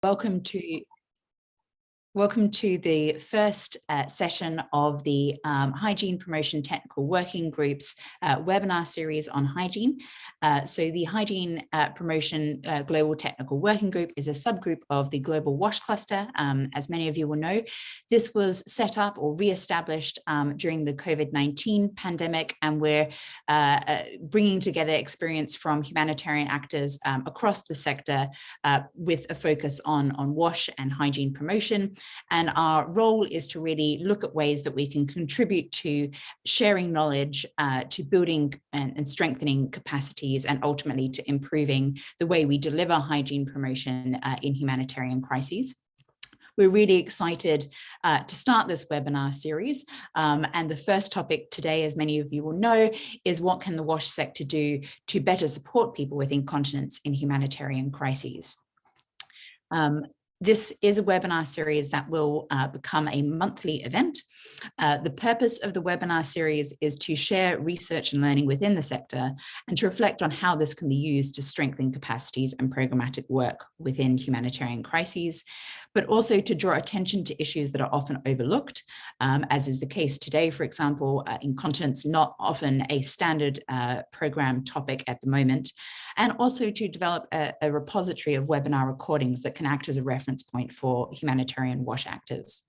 Welcome to the first session of the Hygiene Promotion Technical Working Group's webinar series on hygiene. So the Hygiene Promotion Global Technical Working Group is a subgroup of the Global WASH Cluster. As many of you will know, this was set up or re-established during the COVID-19 pandemic, and we're bringing together experience from humanitarian actors across the sector with a focus on WASH and hygiene promotion. And our role is to really look at ways that we can contribute to sharing knowledge, to building and strengthening capacities, and ultimately to improving the way we deliver hygiene promotion in humanitarian crises. We're really excited to start this webinar series. And the first topic today, as many of you will know, is what can the WASH sector do to better support people with incontinence in humanitarian crises? This is a webinar series that will become a monthly event. The purpose of the webinar series is to share research and learning within the sector and to reflect on how this can be used to strengthen capacities and programmatic work within humanitarian crises, but also to draw attention to issues that are often overlooked, as is the case today. For example, incontinence, not often a standard program topic at the moment, and also to develop a repository of webinar recordings that can act as a reference point for humanitarian WASH actors.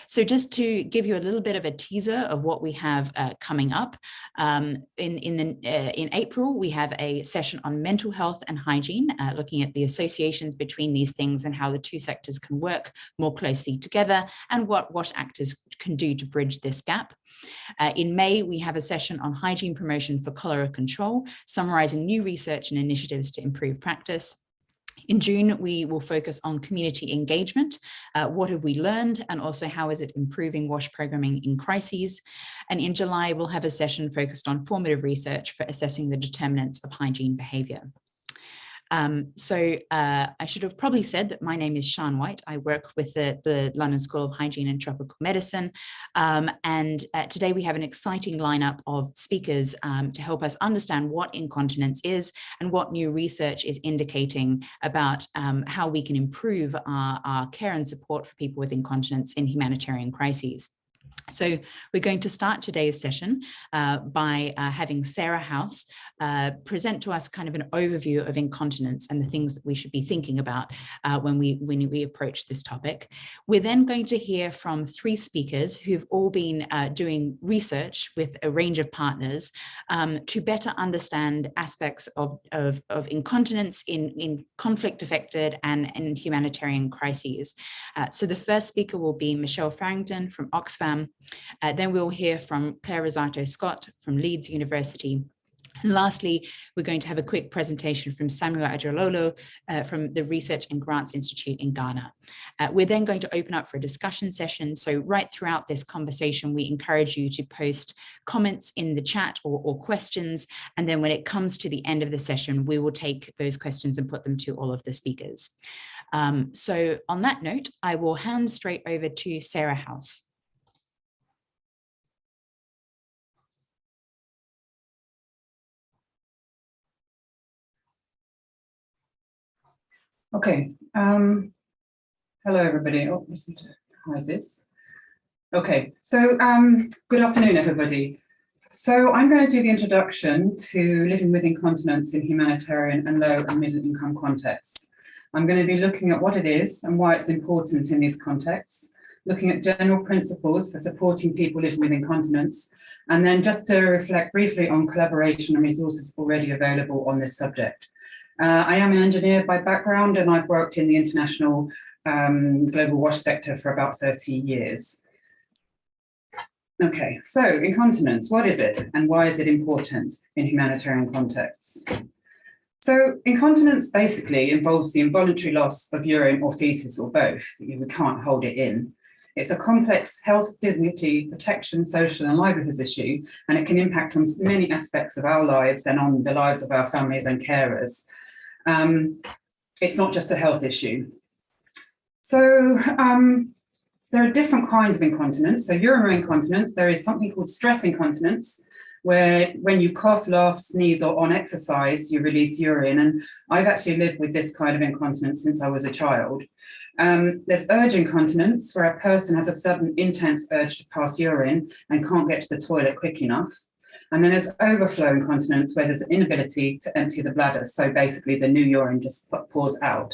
So just to give you a little bit of a teaser of what we have coming up, in April, we have a session on mental health and hygiene, looking at the associations between these things and how the two sectors can work more closely together and what WASH actors can do to bridge this gap. In May, we have a session on hygiene promotion for cholera control, summarizing new research and initiatives to improve practice. In June, we will focus on community engagement. What have we learned, and also how is it improving WASH programming in crises? And in July, we'll have a session focused on formative research for assessing the determinants of hygiene behavior. I should have probably said that my name is Sian White. I work with the London School of Hygiene and Tropical Medicine. Today we have an exciting lineup of speakers to help us understand what incontinence is and what new research is indicating about how we can improve our care and support for people with incontinence in humanitarian crises. So we're going to start today's session by having Sarah House present to us kind of an overview of incontinence and the things that we should be thinking about when we approach this topic. We're then going to hear from three speakers who've all been doing research with a range of partners to better understand aspects of incontinence in conflict-affected and in humanitarian crises. So the first speaker will be Michelle Farrington from Oxfam. Then we'll hear from Claire Rosato-Scott from Leeds University. And lastly, we're going to have a quick presentation from Samuel Adralolo from the Research and Grants Institute in Ghana. We're then going to open up for a discussion session. So right throughout this conversation, we encourage you to post comments in the chat or questions. And then when it comes to the end of the session, we will take those questions and put them to all of the speakers. So on that note, I will hand straight over to Sarah House. Okay, hello everybody. Oh, I need to hide this. Okay, so good afternoon everybody. So I'm going to do the introduction to living with incontinence in humanitarian and low and middle income contexts. I'm going to be looking at what it is and why it's important in these contexts, looking at general principles for supporting people living with incontinence, and then just to reflect briefly on collaboration and resources already available on this subject. I am an engineer by background, and I've worked in the international global WASH sector for about 30 years. Okay, so incontinence, what is it and why is it important in humanitarian contexts? So incontinence basically involves the involuntary loss of urine or feces or both. We can't hold it in. It's a complex health, dignity, protection, social and livelihoods issue, and it can impact on many aspects of our lives and on the lives of our families and carers. It's not just a health issue. So there are different kinds of incontinence. So urinary incontinence, there is something called stress incontinence, where when you cough, laugh, sneeze, or on exercise, you release urine. And I've actually lived with this kind of incontinence since I was a child. There's urge incontinence, where a person has a sudden intense urge to pass urine and can't get to the toilet quick enough. And then there's overflow incontinence, where there's an inability to empty the bladder. So basically the new urine just pours out.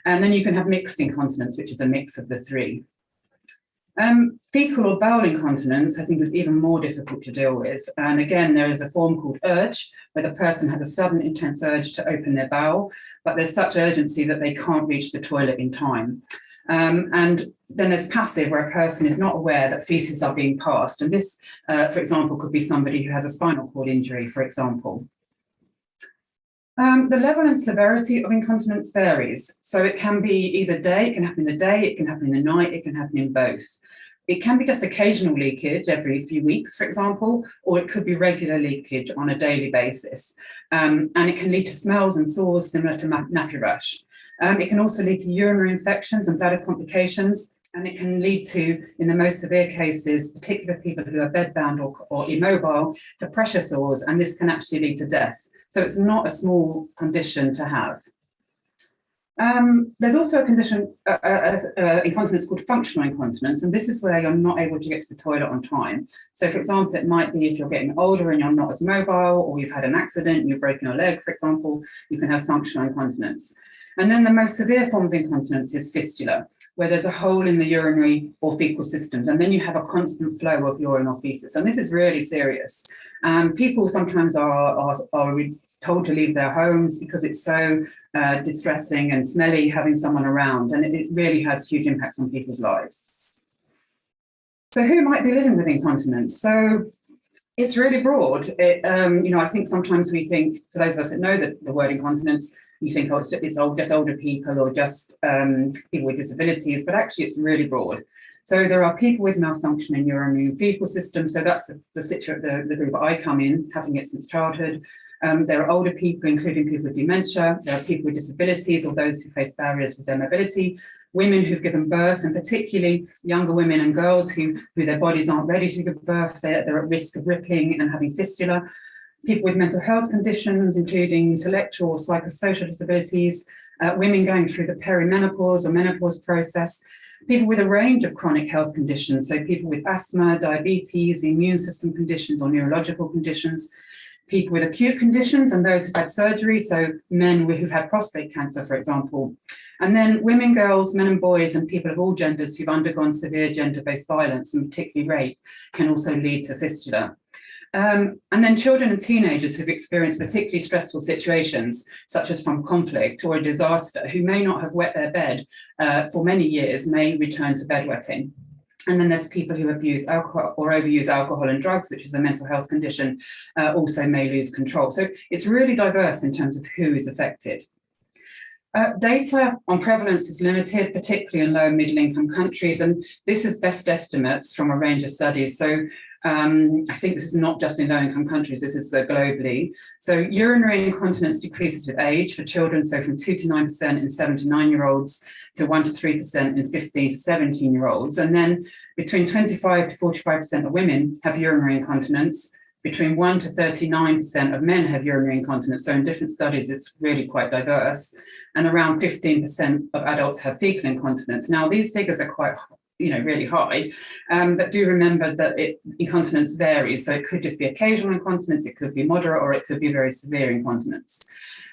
And then you can have mixed incontinence, which is a mix of the three. Fecal or bowel incontinence, I think, is even more difficult to deal with. And again, there is a form called urge, where the person has a sudden intense urge to open their bowel, but there's such urgency that they can't reach the toilet in time. And then there's passive, where a person is not aware that feces are being passed. And this, for example, could be somebody who has a spinal cord injury, for example. The level and severity of incontinence varies. So it can be either day, it can happen in the day, it can happen in the night, it can happen in both. It can be just occasional leakage every few weeks, for example, or it could be regular leakage on a daily basis. And it can lead to smells and sores similar to nappy rash. It can also lead to urinary infections and bladder complications. And it can lead to, in the most severe cases, particularly people who are bedbound or immobile, to pressure sores, and this can actually lead to death. So it's not a small condition to have. There's also a condition, incontinence called functional incontinence, and this is where you're not able to get to the toilet on time. So for example, it might be if you're getting older and you're not as mobile, or you've had an accident and you've broken your leg, for example, you can have functional incontinence. And then the most severe form of incontinence is fistula, where there's a hole in the urinary or fecal systems, and then you have a constant flow of urine or feces. And this is really serious. People sometimes are told to leave their homes because it's so distressing and smelly having someone around, and it really has huge impacts on people's lives. So who might be living with incontinence? So it's really broad. I think sometimes we think, for those of us that know the word incontinence, you think, oh, it's just older people or just people with disabilities, but actually it's really broad. So there are people with malfunctioning urinary and fecal systems. So that's the group I come in, having it since childhood. There are older people, including people with dementia. There are people with disabilities or those who face barriers with their mobility. Women who've given birth, and particularly younger women and girls who their bodies aren't ready to give birth. They're at risk of ripping and having fistula. People with mental health conditions, including intellectual or psychosocial disabilities. Women going through the perimenopause or menopause process. People with a range of chronic health conditions. So people with asthma, diabetes, immune system conditions or neurological conditions. People with acute conditions and those who've had surgery, so men who've had prostate cancer, for example. And then women, girls, men and boys, and people of all genders who've undergone severe gender-based violence, and particularly rape, can also lead to fistula. And then children and teenagers who've experienced particularly stressful situations, such as from conflict or a disaster, who may not have wet their bed for many years, may return to bedwetting. And then there's people who abuse alcohol or overuse alcohol and drugs, which is a mental health condition, also may lose control. So it's really diverse in terms of who is affected. Data on prevalence is limited, particularly in low and middle income countries. And this is best estimates from a range of studies. So I think this is not just in low income countries, this is globally. So urinary incontinence decreases with age for children, so from 2 to 9% in 7 to 9-year-olds to 1 to 3% in 15 to 17-year-olds. And then between 25 to 45% of women have urinary incontinence. Between 1 to 39% of men have urinary incontinence. So in different studies, it's really quite diverse. And around 15% of adults have fecal incontinence. Now, these figures are quite really high, but do remember that incontinence varies. So it could just be occasional incontinence, it could be moderate, or it could be very severe incontinence.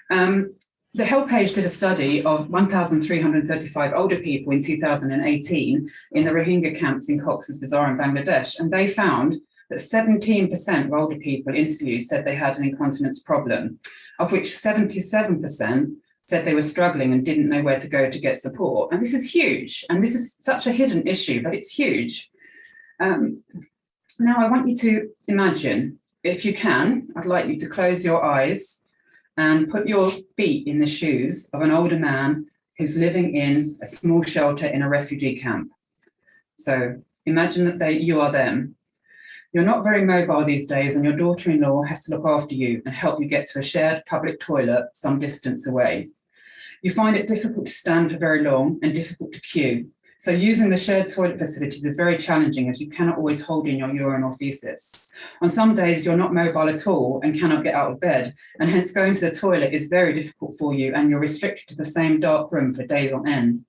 The Help Page did a study of 1,335 older people in 2018 in the Rohingya camps in Cox's Bazar in Bangladesh, and they found that 17% of older people interviewed said they had an incontinence problem, of which 77% said they were struggling and didn't know where to go to get support. And this is huge. And this is such a hidden issue, but it's huge. Now I want you to imagine, if you can, I'd like you to close your eyes and put your feet in the shoes of an older man who's living in a small shelter in a refugee camp. So imagine that you are them. You're not very mobile these days, and your daughter-in-law has to look after you and help you get to a shared public toilet some distance away. You find it difficult to stand for very long and difficult to queue. So using the shared toilet facilities is very challenging as you cannot always hold in your urine or feces. On some days, you're not mobile at all and cannot get out of bed, and hence going to the toilet is very difficult for you, and you're restricted to the same dark room for days on end.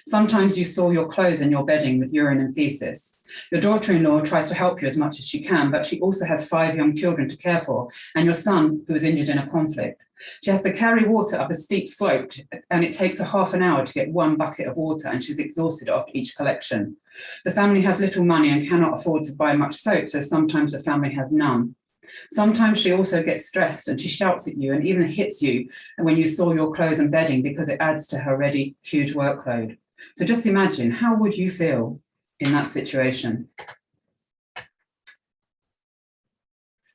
Sometimes you soil your clothes and your bedding with urine and feces. Your daughter-in-law tries to help you as much as she can, but she also has 5 young children to care for, and your son who was injured in a conflict. She has to carry water up a steep slope, and it takes her half an hour to get 1 bucket of water, and she's exhausted after each collection. The family has little money and cannot afford to buy much soap, so sometimes the family has none. Sometimes she also gets stressed and she shouts at you and even hits you when you soil your clothes and bedding because it adds to her already huge workload. So just imagine, how would you feel in that situation?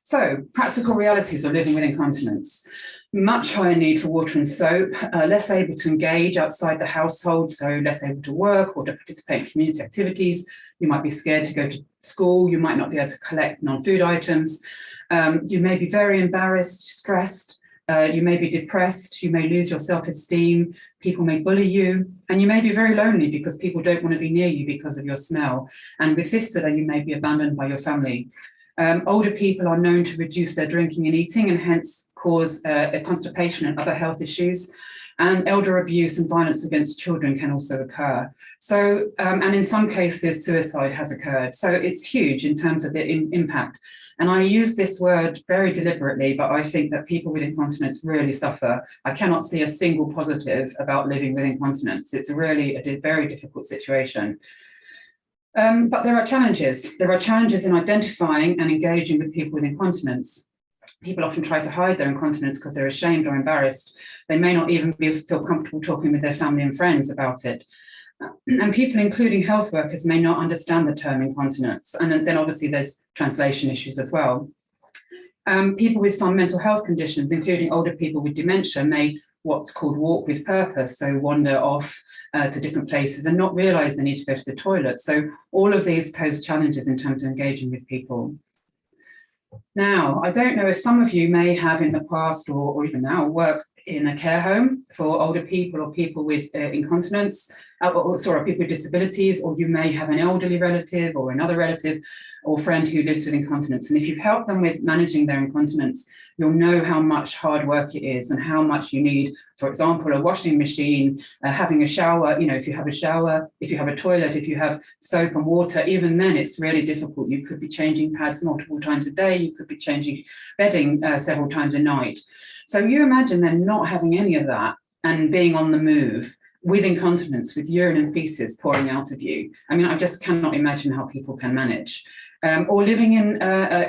So, practical realities of living with incontinence. Much higher need for water and soap, less able to engage outside the household, so less able to work or to participate in community activities. You might be scared to go to school, you might not be able to collect non-food items. You may be very embarrassed, stressed, you may be depressed, you may lose your self-esteem, people may bully you, and you may be very lonely because people don't want to be near you because of your smell. And with fistula, you may be abandoned by your family. Older people are known to reduce their drinking and eating and hence cause constipation and other health issues. And elder abuse and violence against children can also occur. So, and in some cases, suicide has occurred. So it's huge in terms of the impact. And I use this word very deliberately, but I think that people with incontinence really suffer. I cannot see a single positive about living with incontinence. It's really a very difficult situation. But there are challenges. There are challenges in identifying and engaging with people with incontinence. People often try to hide their incontinence because they're ashamed or embarrassed. They may not even feel comfortable talking with their family and friends about it. And people, including health workers, may not understand the term incontinence. And then obviously there's translation issues as well. People with some mental health conditions, including older people with dementia, may what's called walk with purpose, so wander off to different places and not realize they need to go to the toilet. So all of these pose challenges in terms of engaging with people. Now, I don't know if some of you may have in the past or even now work in a care home for older people or people with incontinence, people with disabilities, or you may have an elderly relative or another relative or friend who lives with incontinence. And if you've helped them with managing their incontinence, you'll know how much hard work it is and how much you need, for example, a washing machine, having a shower, if you have a shower, if you have a toilet, if you have soap and water, even then it's really difficult. You could be changing pads multiple times a day, you could be changing bedding several times a night. So you imagine then not having any of that and being on the move with incontinence, with urine and feces pouring out of you. I mean, I just cannot imagine how people can manage. Or living in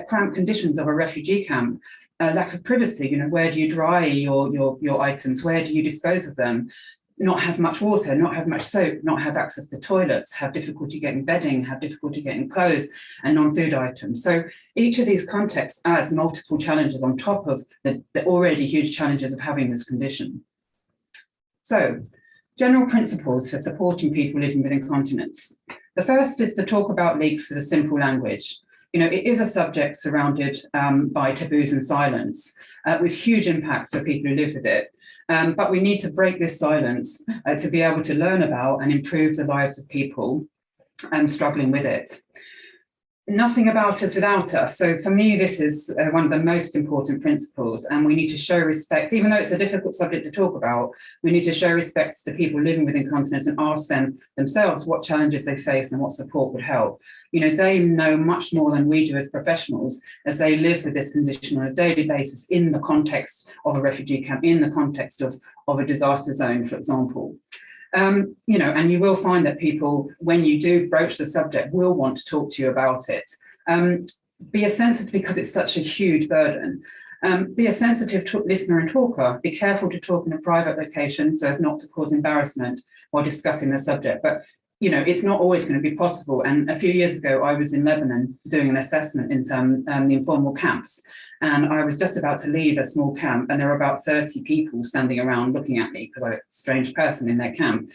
cramped conditions of a refugee camp, lack of privacy, where do you dry your items? Where do you dispose of them? Not have much water, not have much soap, not have access to toilets, have difficulty getting bedding, have difficulty getting clothes and non-food items. So each of these contexts adds multiple challenges on top of the already huge challenges of having this condition. So, general principles for supporting people living with incontinence. The first is to talk about leaks with a simple language. It is a subject surrounded by taboos and silence, with huge impacts for people who live with it. But we need to break this silence to be able to learn about and improve the lives of people struggling with it. Nothing about us without us. So for me, this is one of the most important principles, and we need to show respect, even though it's a difficult subject to talk about, we need to show respect to people living with incontinence and ask them themselves what challenges they face and what support would help. They know much more than we do as professionals as they live with this condition on a daily basis in the context of a refugee camp, in the context of a disaster zone, for example. And you will find that people, when you do broach the subject, will want to talk to you about it. Be a sensitive, because it's such a huge burden. Be a sensitive listener and talker. Be careful to talk in a private location so as not to cause embarrassment while discussing the subject. But it's not always going to be possible. And a few years ago, I was in Lebanon doing an assessment in the informal camps. And I was just about to leave a small camp, and there were about 30 people standing around looking at me because I was a strange person in their camp.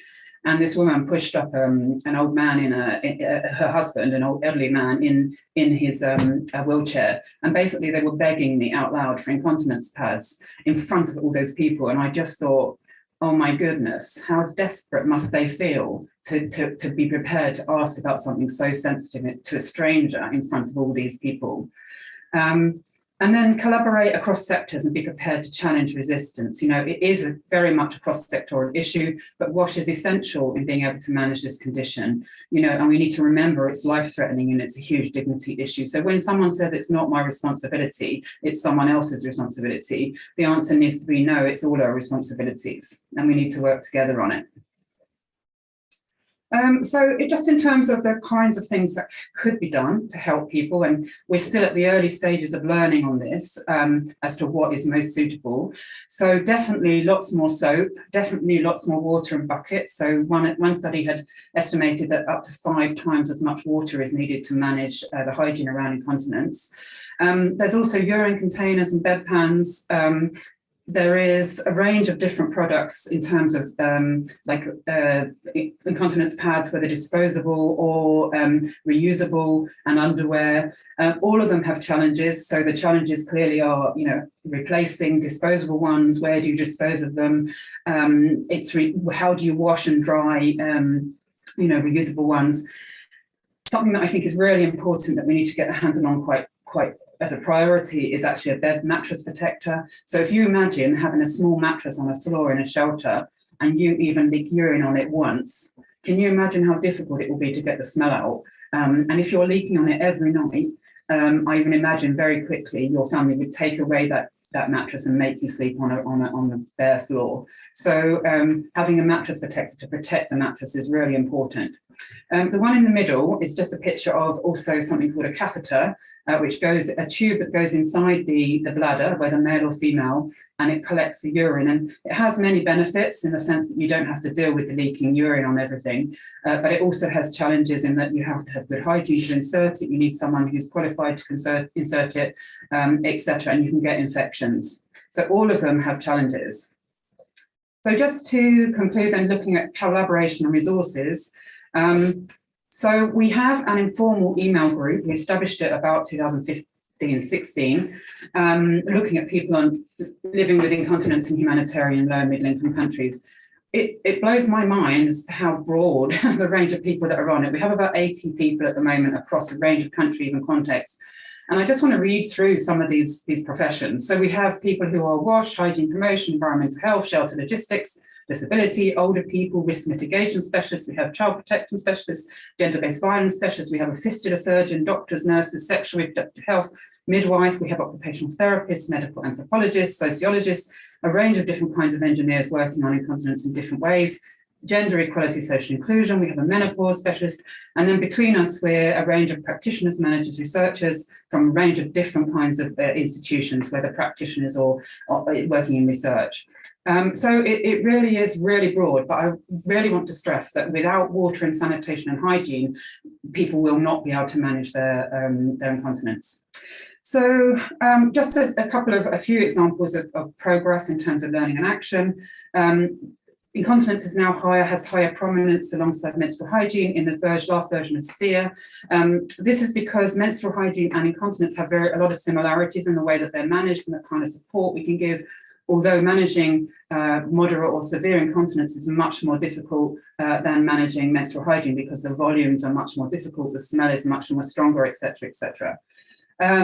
And this woman pushed up an old man her husband, an old elderly man, in his wheelchair. And basically they were begging me out loud for incontinence pads in front of all those people. And I just thought, oh my goodness, how desperate must they feel to be prepared to ask about something so sensitive to a stranger in front of all these people. And then collaborate across sectors and be prepared to challenge resistance. You know, it is very much a cross-sectoral issue, but WASH is essential in being able to manage this condition. You know, and we need to remember it's life-threatening and it's a huge dignity issue. So when someone says it's not my responsibility, it's someone else's responsibility, the answer needs to be no, it's all our responsibilities, and we need to work together on it. So just in terms of the kinds of things that could be done to help people, and we're still at the early stages of learning on this as to what is most suitable. So definitely lots more soap, definitely lots more water in buckets. So one study had estimated that up to 5 times as much water is needed to manage the hygiene around incontinence. There's also urine containers and bedpans. There is a range of different products in terms of incontinence pads, whether disposable or reusable, and underwear. All of them have challenges. So the challenges clearly are, you know, replacing disposable ones. Where do you dispose of them? How do you wash and dry, you know, reusable ones? Something that I think is really important that we need to get a handle on quite as a priority is actually a bed mattress protector. So if you imagine having a small mattress on a floor in a shelter and you even leak urine on it once, can you imagine how difficult it will be to get the smell out? And if you're leaking on it every night, I even imagine very quickly your family would take away that mattress and make you sleep on a bare floor. So having a mattress protector to protect the mattress is really important. The one in the middle is just a picture of also something called a catheter, which goes, a tube that goes inside the bladder, whether male or female, and it collects the urine. And it has many benefits in the sense that you don't have to deal with the leaking urine on everything, but it also has challenges in that you have to have good hygiene to insert it. You need someone who's qualified to insert it, etc., and you can get infections. So all of them have challenges. So just to conclude, then, looking at collaboration and resources, so we have an informal email group. We established it about 2015-16, looking at people living with incontinence in humanitarian low and middle income countries. It blows my mind as to how broad the range of people that are on it. We have about 80 people at the moment across a range of countries and contexts. And I just want to read through some of these professions. So we have people who are WASH, hygiene promotion, environmental health, shelter logistics, disability, older people, risk mitigation specialists, we have child protection specialists, gender-based violence specialists, we have a fistula surgeon, doctors, nurses, sexual reproductive health, midwife, we have occupational therapists, medical anthropologists, sociologists, a range of different kinds of engineers working on incontinence in different ways, gender equality, social inclusion, we have a menopause specialist, and then between us we're a range of practitioners, managers, researchers from a range of different kinds of institutions, whether practitioners or working in research. So it really is really broad, but I really want to stress that without water and sanitation and hygiene, people will not be able to manage their incontinence. So just a few examples of progress in terms of learning and action. Incontinence is now has higher prominence alongside menstrual hygiene in the last version of SPHERE. This is because menstrual hygiene and incontinence have a lot of similarities in the way that they're managed and the kind of support we can give, although managing moderate or severe incontinence is much more difficult than managing menstrual hygiene because the volumes are much more difficult, the smell is much more stronger, etc., etc.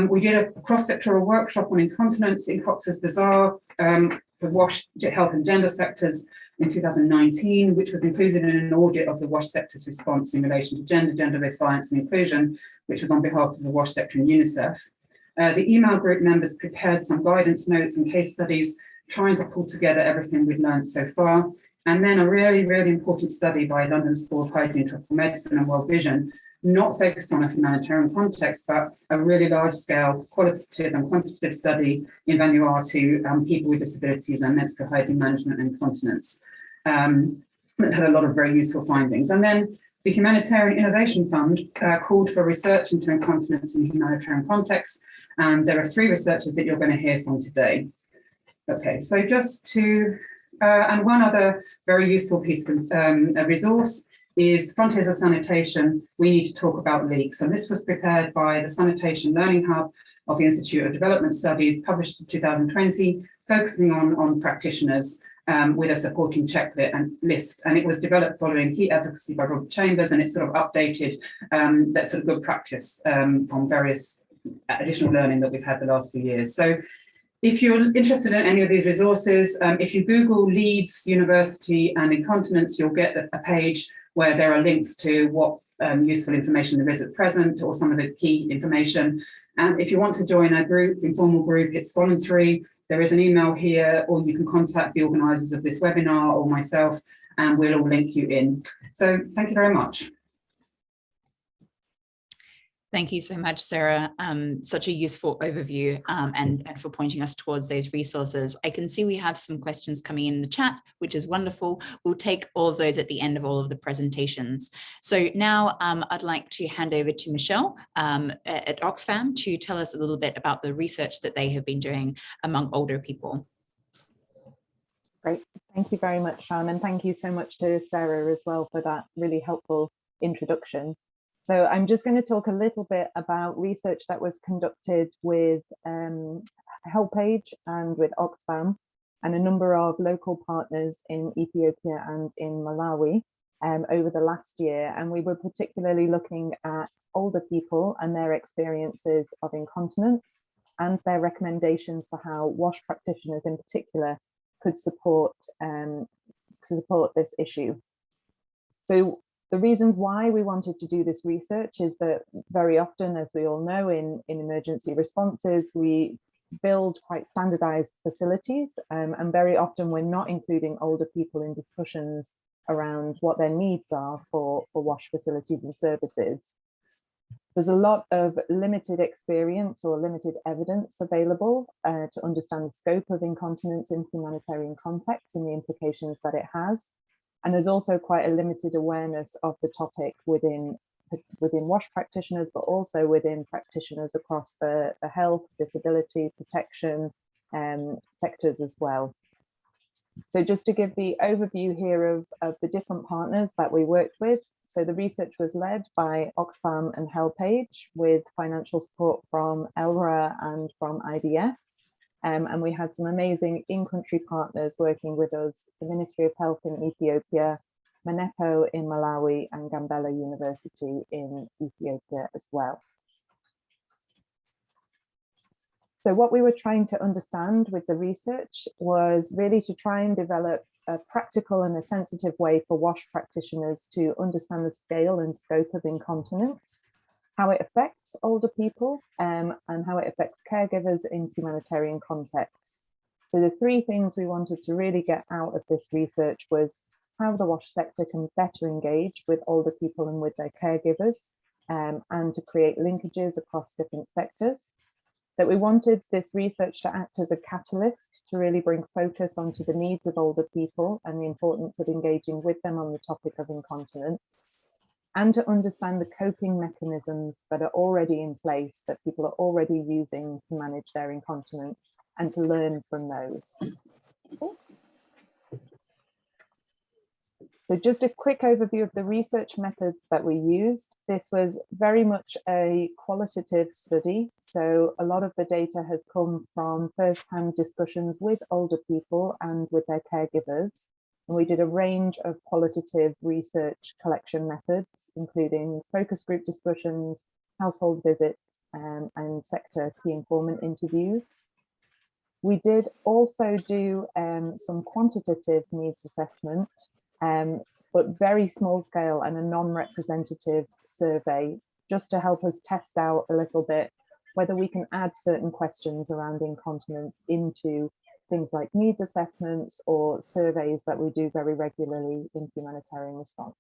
We did a cross-sectoral workshop on incontinence in Cox's Bazar for WASH, health and gender sectors in 2019, which was included in an audit of the WASH sector's response in relation to gender-based violence and inclusion, which was on behalf of the WASH sector and UNICEF. The email group members prepared some guidance notes and case studies, trying to pull together everything we've learned so far. And then a really, really important study by London School of Hygiene and Tropical Medicine and World Vision, not focused on a humanitarian context, but a really large-scale qualitative and quantitative study in Vanuatu, people with disabilities and menstrual hygiene management and incontinence, that had a lot of very useful findings. And then the Humanitarian Innovation Fund called for research into incontinence in humanitarian contexts, and there are 3 researchers that you're going to hear from today. Okay, so just to, and one other very useful piece of a resource is Frontiers of Sanitation, We Need to Talk About Leaks. And this was prepared by the Sanitation Learning Hub of the Institute of Development Studies, published in 2020, focusing on practitioners. with a supporting checklist and list. And it was developed following key advocacy by Robert Chambers, and it's sort of updated that sort of good practice from various additional learning that we've had the last few years. So if you're interested in any of these resources, if you Google Leeds University and Incontinence, you'll get a page where there are links to what useful information there is at present, or some of the key information. And if you want to join a group, informal group, it's voluntary. There is an email here, or you can contact the organisers of this webinar or myself, and we'll all link you in. So thank you very much. Thank you so much, Sarah. Such a useful overview and for pointing us towards those resources. I can see we have some questions coming in the chat, which is wonderful. We'll take all of those at the end of all of the presentations. So now I'd like to hand over to Michelle at Oxfam to tell us a little bit about the research that they have been doing among older people. Great. Thank you very much, Sean, and thank you so much to Sarah as well for that really helpful introduction. So I'm just going to talk a little bit about research that was conducted with HelpAge and with Oxfam and a number of local partners in Ethiopia and in Malawi over the last year. And we were particularly looking at older people and their experiences of incontinence and their recommendations for how WASH practitioners in particular could support this issue. So the reasons why we wanted to do this research is that very often, as we all know, in emergency responses, we build quite standardized facilities, and very often we're not including older people in discussions around what their needs are for WASH facilities and services. There's a lot of limited experience or limited evidence available to understand the scope of incontinence in humanitarian contexts and the implications that it has. And there's also quite a limited awareness of the topic within WASH practitioners, but also within practitioners across the health, disability, protection sectors as well. So just to give the overview here of the different partners that we worked with. So the research was led by Oxfam and HelpAge with financial support from ELRA and from IDS. And we had some amazing in-country partners working with us, the Ministry of Health in Ethiopia, Manepo in Malawi, and Gambela University in Ethiopia as well. So what we were trying to understand with the research was really to try and develop a practical and a sensitive way for WASH practitioners to understand the scale and scope of incontinence, how it affects older people, and how it affects caregivers in humanitarian contexts. So the three things we wanted to really get out of this research was how the WASH sector can better engage with older people and with their caregivers, and to create linkages across different sectors. That we wanted this research to act as a catalyst to really bring focus onto the needs of older people and the importance of engaging with them on the topic of incontinence, and to understand the coping mechanisms that are already in place, that people are already using to manage their incontinence, and to learn from those. So just a quick overview of the research methods that we used. This was very much a qualitative study. So a lot of the data has come from first-hand discussions with older people and with their caregivers. And we did a range of qualitative research collection methods, including focus group discussions, household visits, and sector key informant interviews. We did also do some quantitative needs assessment, but very small scale and a non-representative survey, just to help us test out a little bit whether we can add certain questions around incontinence into things like needs assessments or surveys that we do very regularly in humanitarian response.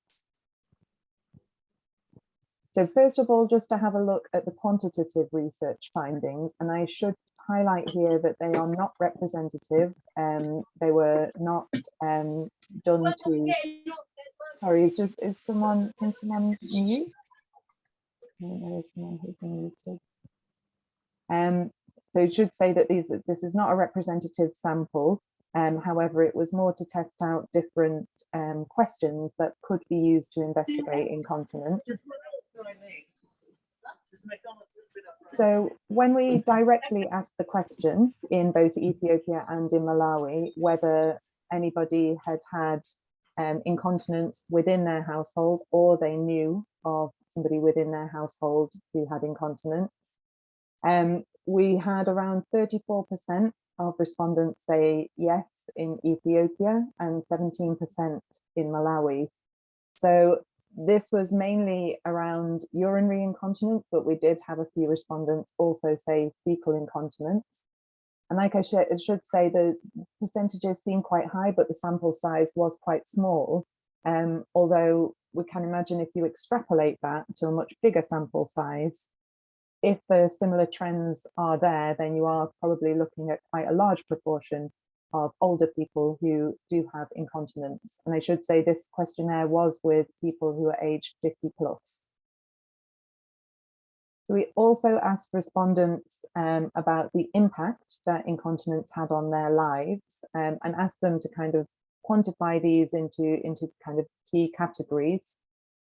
So first of all, just to have a look at the quantitative research findings, and I should highlight here that they are not representative. They were not done to, sorry, is someone, can someone mute? There is someone who's muted. So it should say that this is not a representative sample. However, it was more to test out different questions that could be used to investigate incontinence. So when we directly asked the question in both Ethiopia and in Malawi, whether anybody had had incontinence within their household, or they knew of somebody within their household who had incontinence. We had around 34% of respondents say yes in Ethiopia and 17% in Malawi. So this was mainly around urinary incontinence, but we did have a few respondents also say fecal incontinence. And like I should say, the percentages seem quite high, but the sample size was quite small. Although we can imagine if you extrapolate that to a much bigger sample size, if the similar trends are there, then you are probably looking at quite a large proportion of older people who do have incontinence. And I should say this questionnaire was with people who are aged 50 plus. So we also asked respondents about the impact that incontinence had on their lives, and asked them to kind of quantify these into kind of key categories.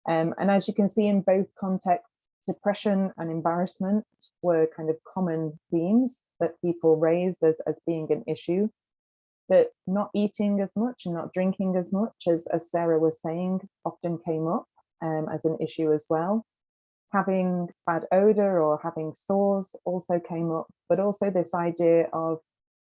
And as you can see in both contexts, depression and embarrassment were kind of common themes that people raised as being an issue. That not eating as much and not drinking as much, as Sarah was saying, often came up as an issue as well. Having bad odor or having sores also came up, but also this idea of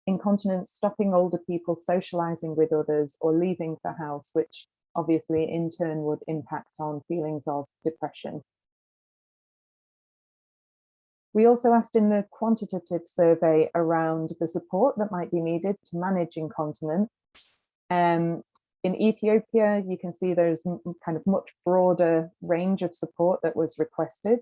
incontinence stopping older people socializing with others or leaving the house, which obviously in turn would impact on feelings of depression. We also asked in the quantitative survey around the support that might be needed to manage incontinence. In Ethiopia, you can see there's kind of much broader range of support that was requested,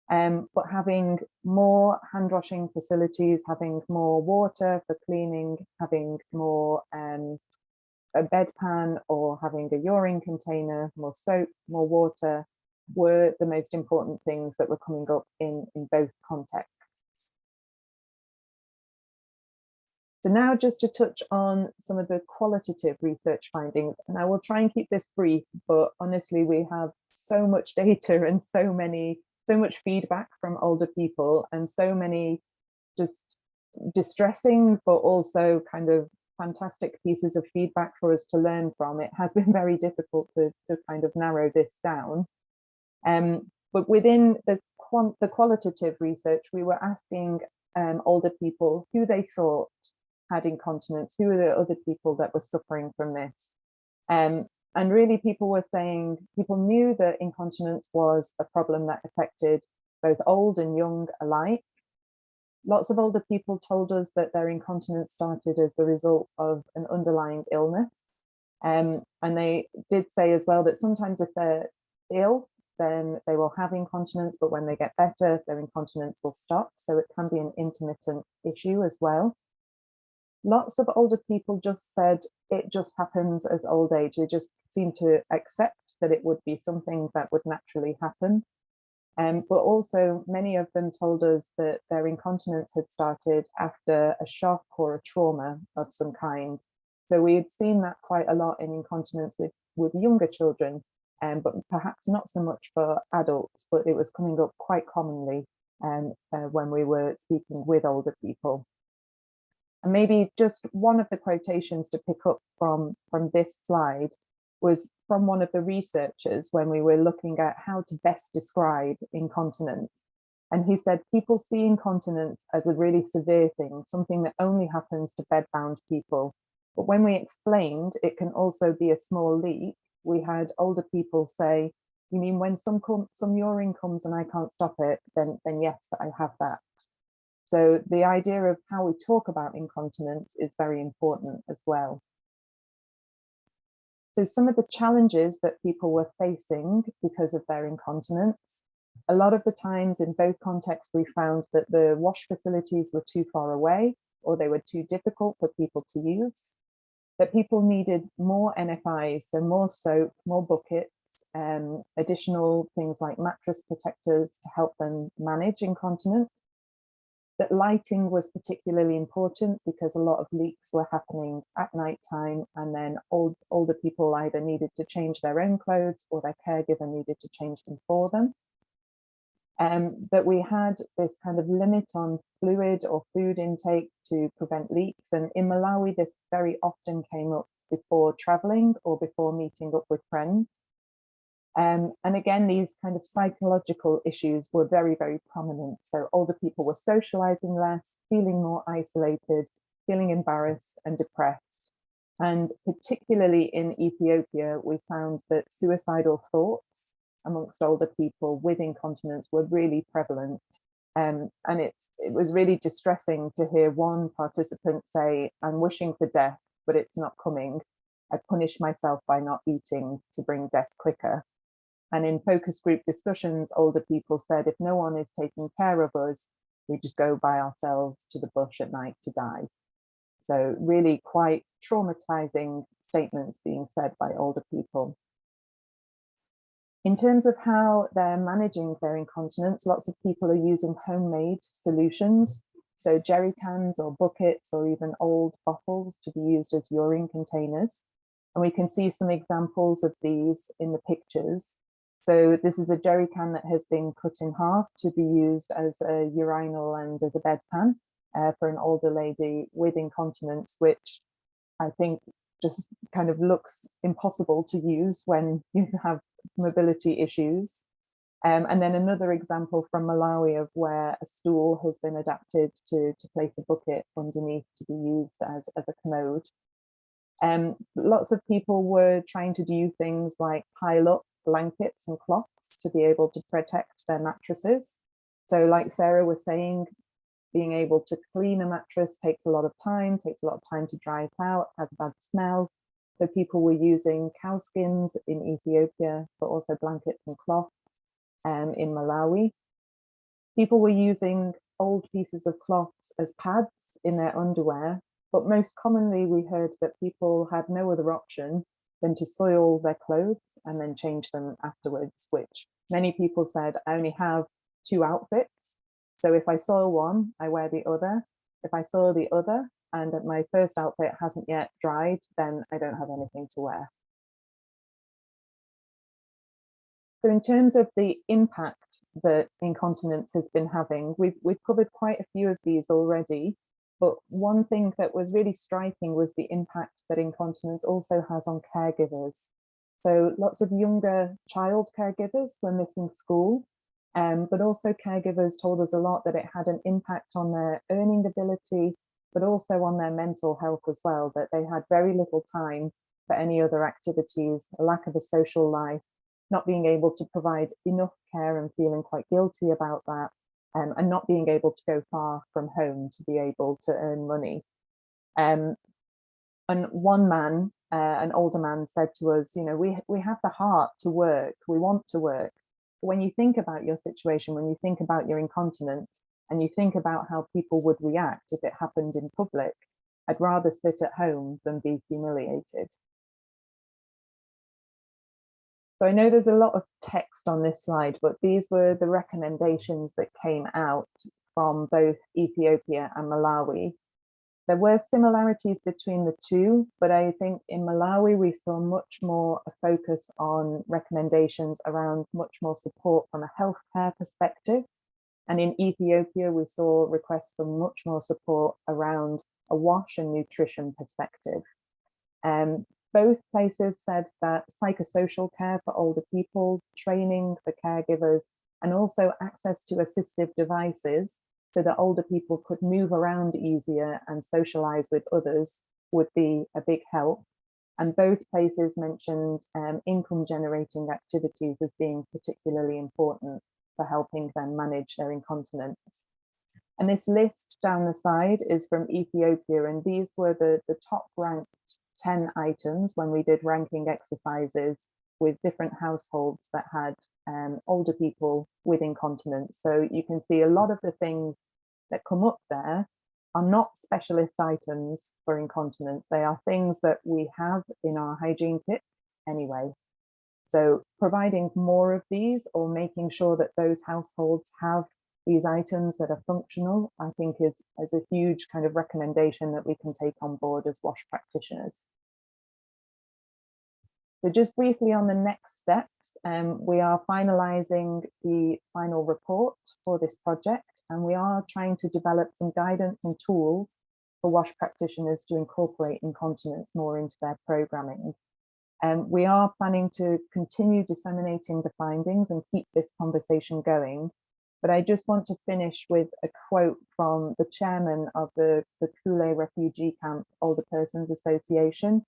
but having more hand washing facilities, having more water for cleaning, having more a bedpan or having a urine container, more soap, more water, were the most important things that were coming up in both contexts. So now just to touch on some of the qualitative research findings, and I will try and keep this brief, but honestly, we have so much data and so much feedback from older people and so many just distressing, but also kind of fantastic pieces of feedback for us to learn from. It has been very difficult to kind of narrow this down. But within the qualitative research, we were asking older people who they thought had incontinence, who are the other people that were suffering from this. And really people were saying, people knew that incontinence was a problem that affected both old and young alike. Lots of older people told us that their incontinence started as the result of an underlying illness. And they did say as well that sometimes if they're ill, then they will have incontinence, but when they get better, their incontinence will stop. So it can be an intermittent issue as well. Lots of older people just said it just happens as old age. They just seem to accept that it would be something that would naturally happen. But also many of them told us that their incontinence had started after a shock or a trauma of some kind. So we had seen that quite a lot in incontinence with younger children, but perhaps not so much for adults, but it was coming up quite commonly when we were speaking with older people. And maybe just one of the quotations to pick up from this slide was from one of the researchers when we were looking at how to best describe incontinence. And he said, people see incontinence as a really severe thing, something that only happens to bedbound people. But when we explained it can also be a small leak, we had older people say, you mean when some urine comes and I can't stop it, then yes, I have that. So the idea of how we talk about incontinence is very important as well. So some of the challenges that people were facing because of their incontinence, a lot of the times in both contexts, we found that the wash facilities were too far away or they were too difficult for people to use, that people needed more NFIs, so more soap, more buckets, additional things like mattress protectors to help them manage incontinence, that lighting was particularly important because a lot of leaks were happening at night time, and then older people either needed to change their own clothes or their caregiver needed to change them for them. That we had this kind of limit on fluid or food intake to prevent leaks. And in Malawi, this very often came up before traveling or before meeting up with friends. And again, these kind of psychological issues were very, very prominent. So older people were socializing less, feeling more isolated, feeling embarrassed and depressed. And particularly in Ethiopia, we found that suicidal thoughts amongst older people with incontinence were really prevalent. And it was really distressing to hear one participant say, "I'm wishing for death, but it's not coming. I punish myself by not eating to bring death quicker." And in focus group discussions, older people said, if no one is taking care of us, we just go by ourselves to the bush at night to die. So really quite traumatizing statements being said by older people. In terms of how they're managing their incontinence, lots of people are using homemade solutions. So jerry cans or buckets or even old bottles to be used as urine containers. And we can see some examples of these in the pictures. So this is a jerry can that has been cut in half to be used as a urinal and as a bedpan for an older lady with incontinence, which I think just kind of looks impossible to use when you have mobility issues. And then another example from Malawi of where a stool has been adapted to place a bucket underneath to be used as a commode. Lots of people were trying to do things like pile up blankets and cloths to be able to protect their mattresses. So like Sarah was saying, being able to clean a mattress takes a lot of time, to dry it out, has a bad smell. So people were using cow skins in Ethiopia, but also blankets and cloths in Malawi. People were using old pieces of cloths as pads in their underwear, but most commonly we heard that people had no other option than to soil their clothes and then change them afterwards, which many people said, I only have 2 outfits. So if I soil one, I wear the other. If I soil the other and my first outfit hasn't yet dried, then I don't have anything to wear. So in terms of the impact that incontinence has been having, we've covered quite a few of these already, but one thing that was really striking was the impact that incontinence also has on caregivers. So lots of younger child caregivers were missing school, but also caregivers told us a lot that it had an impact on their earning ability, but also on their mental health as well, that they had very little time for any other activities, a lack of a social life, not being able to provide enough care and feeling quite guilty about that, and not being able to go far from home to be able to earn money. And one man, an older man, said to us, you know, we have the heart to work, we want to work. But when you think about your situation, when you think about your incontinence, and you think about how people would react if it happened in public, I'd rather sit at home than be humiliated. So I know there's a lot of text on this slide, but these were the recommendations that came out from both Ethiopia and Malawi. There were similarities between the two, but I think in Malawi, we saw much more a focus on recommendations around much more support from a healthcare perspective. And in Ethiopia, we saw requests for much more support around a wash and nutrition perspective. Both places said that psychosocial care for older people, training for caregivers, and also access to assistive devices so that older people could move around easier and socialize with others would be a big help. And both places mentioned income generating activities as being particularly important for helping them manage their incontinence. And this list down the side is from Ethiopia, and these were the top ranked 10 items when we did ranking exercises with different households that had older people with incontinence. So you can see a lot of the things that come up there are not specialist items for incontinence. They are things that we have in our hygiene kit anyway. So providing more of these or making sure that those households have these items that are functional, I think is a huge kind of recommendation that we can take on board as WASH practitioners. So just briefly on the next steps, we are finalising the final report for this project, and we are trying to develop some guidance and tools for WASH practitioners to incorporate incontinence more into their programming. We are planning to continue disseminating the findings and keep this conversation going. But I just want to finish with a quote from the chairman of the Kule Refugee Camp Older Persons Association,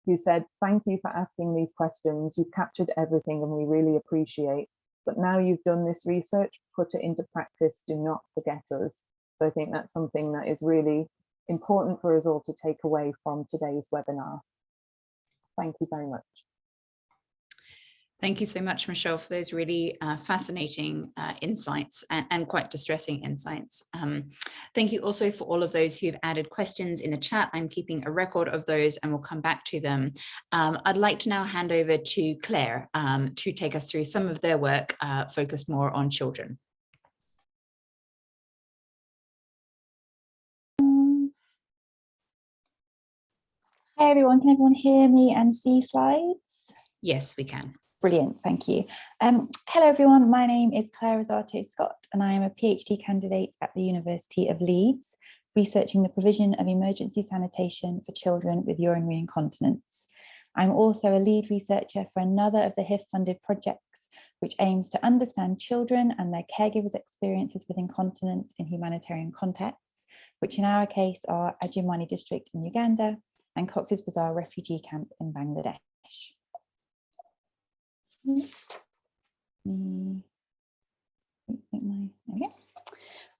who said, "Thank you for asking these questions. You've captured everything and we really appreciate. But now you've done this research, put it into practice, do not forget us." So I think that's something that is really important for us all to take away from today's webinar. Thank you very much. Thank you so much, Michelle, for those really fascinating insights and quite distressing insights. Thank you also for all of those who've added questions in the chat. I'm keeping a record of those and we'll come back to them. I'd like to now hand over to Claire to take us through some of their work focused more on children. Hi everyone, can everyone hear me and see slides? Yes, we can. Brilliant, thank you. Hello everyone, my name is Claire Rosato-Scott and I am a PhD candidate at the University of Leeds, researching the provision of emergency sanitation for children with urinary incontinence. I'm also a lead researcher for another of the HIF-funded projects, which aims to understand children and their caregivers' experiences with incontinence in humanitarian contexts, which in our case are Adjumani district in Uganda and Cox's Bazar refugee camp in Bangladesh.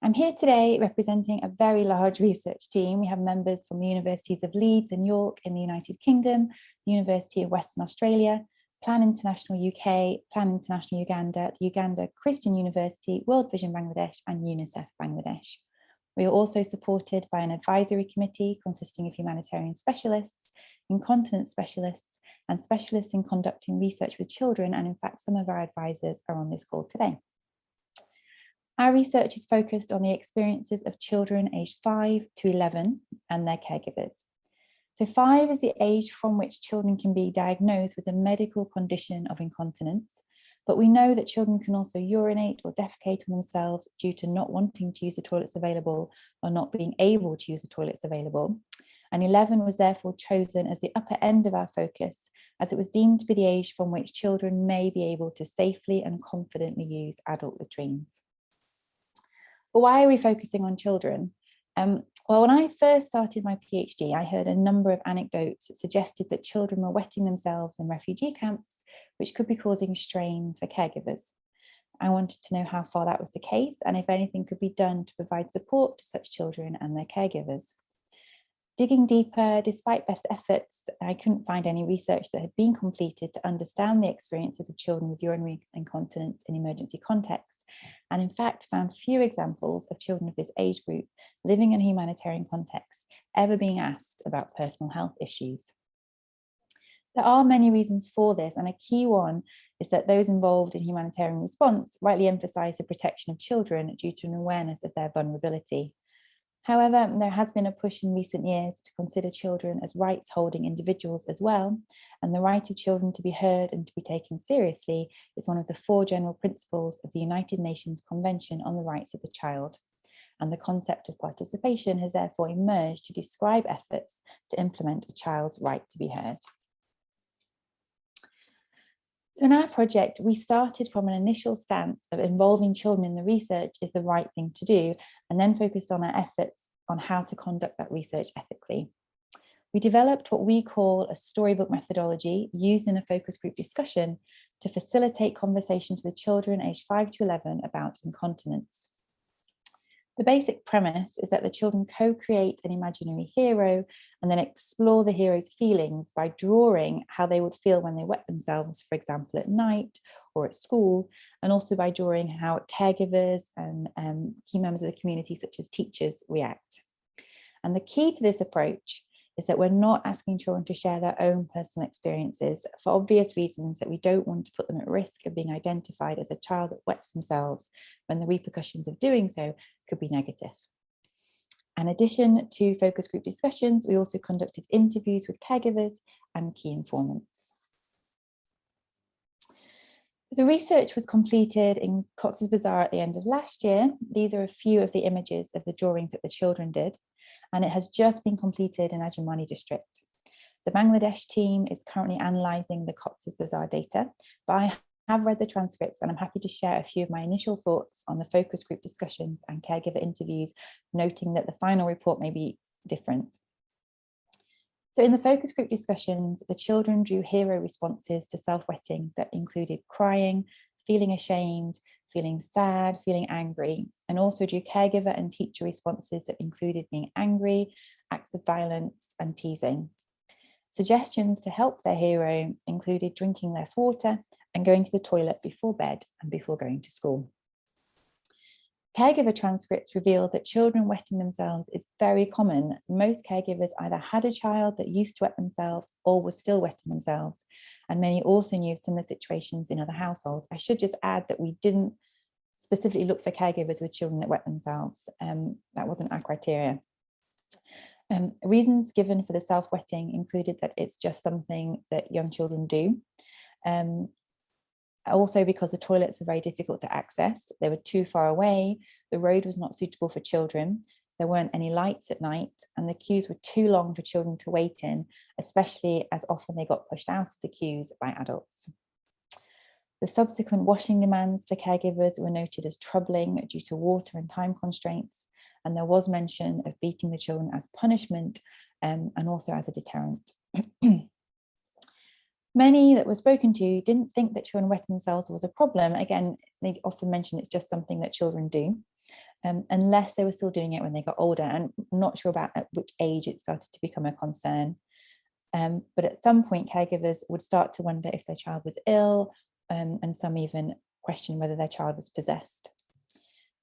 I'm here today representing a very large research team. We have members from the Universities of Leeds and York in the United Kingdom, the University of Western Australia, Plan International UK, Plan International Uganda, the Uganda Christian University, World Vision Bangladesh and UNICEF Bangladesh. We are also supported by an advisory committee consisting of humanitarian specialists, incontinence specialists, and specialists in conducting research with children, and in fact, some of our advisors are on this call today. Our research is focused on the experiences of children aged 5 to 11 and their caregivers. So 5 is the age from which children can be diagnosed with a medical condition of incontinence, but we know that children can also urinate or defecate on themselves due to not wanting to use the toilets available or not being able to use the toilets available. And 11 was therefore chosen as the upper end of our focus, as it was deemed to be the age from which children may be able to safely and confidently use adult latrines. But why are we focusing on children? Well, when I first started my PhD, I heard a number of anecdotes that suggested that children were wetting themselves in refugee camps, which could be causing strain for caregivers. I wanted to know how far that was the case and if anything could be done to provide support to such children and their caregivers. Digging deeper, despite best efforts, I couldn't find any research that had been completed to understand the experiences of children with urinary incontinence in emergency contexts, and in fact found few examples of children of this age group living in a humanitarian context ever being asked about personal health issues. There are many reasons for this, and a key one is that those involved in humanitarian response rightly emphasise the protection of children due to an awareness of their vulnerability. However, there has been a push in recent years to consider children as rights-holding individuals as well, and the right of children to be heard and to be taken seriously is one of the 4 general principles of the United Nations Convention on the Rights of the Child. And the concept of participation has therefore emerged to describe efforts to implement a child's right to be heard. So in our project, we started from an initial stance of involving children in the research is the right thing to do, and then focused on our efforts on how to conduct that research ethically. We developed what we call a storybook methodology used in a focus group discussion to facilitate conversations with children aged 5 to 11 about incontinence. The basic premise is that the children co-create an imaginary hero and then explore the hero's feelings by drawing how they would feel when they wet themselves, for example, at night or at school, and also by drawing how caregivers and key members of the community, such as teachers, react. And the key to this approach is that we're not asking children to share their own personal experiences for obvious reasons, that we don't want to put them at risk of being identified as a child that wets themselves when the repercussions of doing so could be negative. In addition to focus group discussions, we also conducted interviews with caregivers and key informants. The research was completed in Cox's Bazar at the end of last year. These are a few of the images of the drawings that the children did. and it has just been completed in Ajamani district. The Bangladesh team is currently analysing the Cox's Bazar data, but I have read the transcripts and I'm happy to share a few of my initial thoughts on the focus group discussions and caregiver interviews, noting that the final report may be different. So in the focus group discussions, the children drew hero responses to self-wetting that included crying, feeling ashamed, feeling sad, feeling angry, and also drew caregiver and teacher responses that included being angry, acts of violence, and teasing. Suggestions to help their hero included drinking less water and going to the toilet before bed and before going to school. Caregiver transcripts revealed that children wetting themselves is very common. Most caregivers either had a child that used to wet themselves or was still wetting themselves, and many also knew of similar situations in other households. I should just add that we didn't specifically look for caregivers with children that wet themselves. That wasn't our criteria. Reasons given for the self-wetting included that it's just something that young children do. Also because the toilets were very difficult to access, they were too far away, the road was not suitable for children, there weren't any lights at night, and the queues were too long for children to wait in, especially as often they got pushed out of the queues by adults. The subsequent washing demands for caregivers were noted as troubling due to water and time constraints, and there was mention of beating the children as punishment and also as a deterrent. Many that were spoken to didn't think that children wetting themselves was a problem. Again, they often mention it's just something that children do, unless they were still doing it when they got older, and I'm not sure about at which age it started to become a concern. But at some point, caregivers would start to wonder if their child was ill, and some even question whether their child was possessed.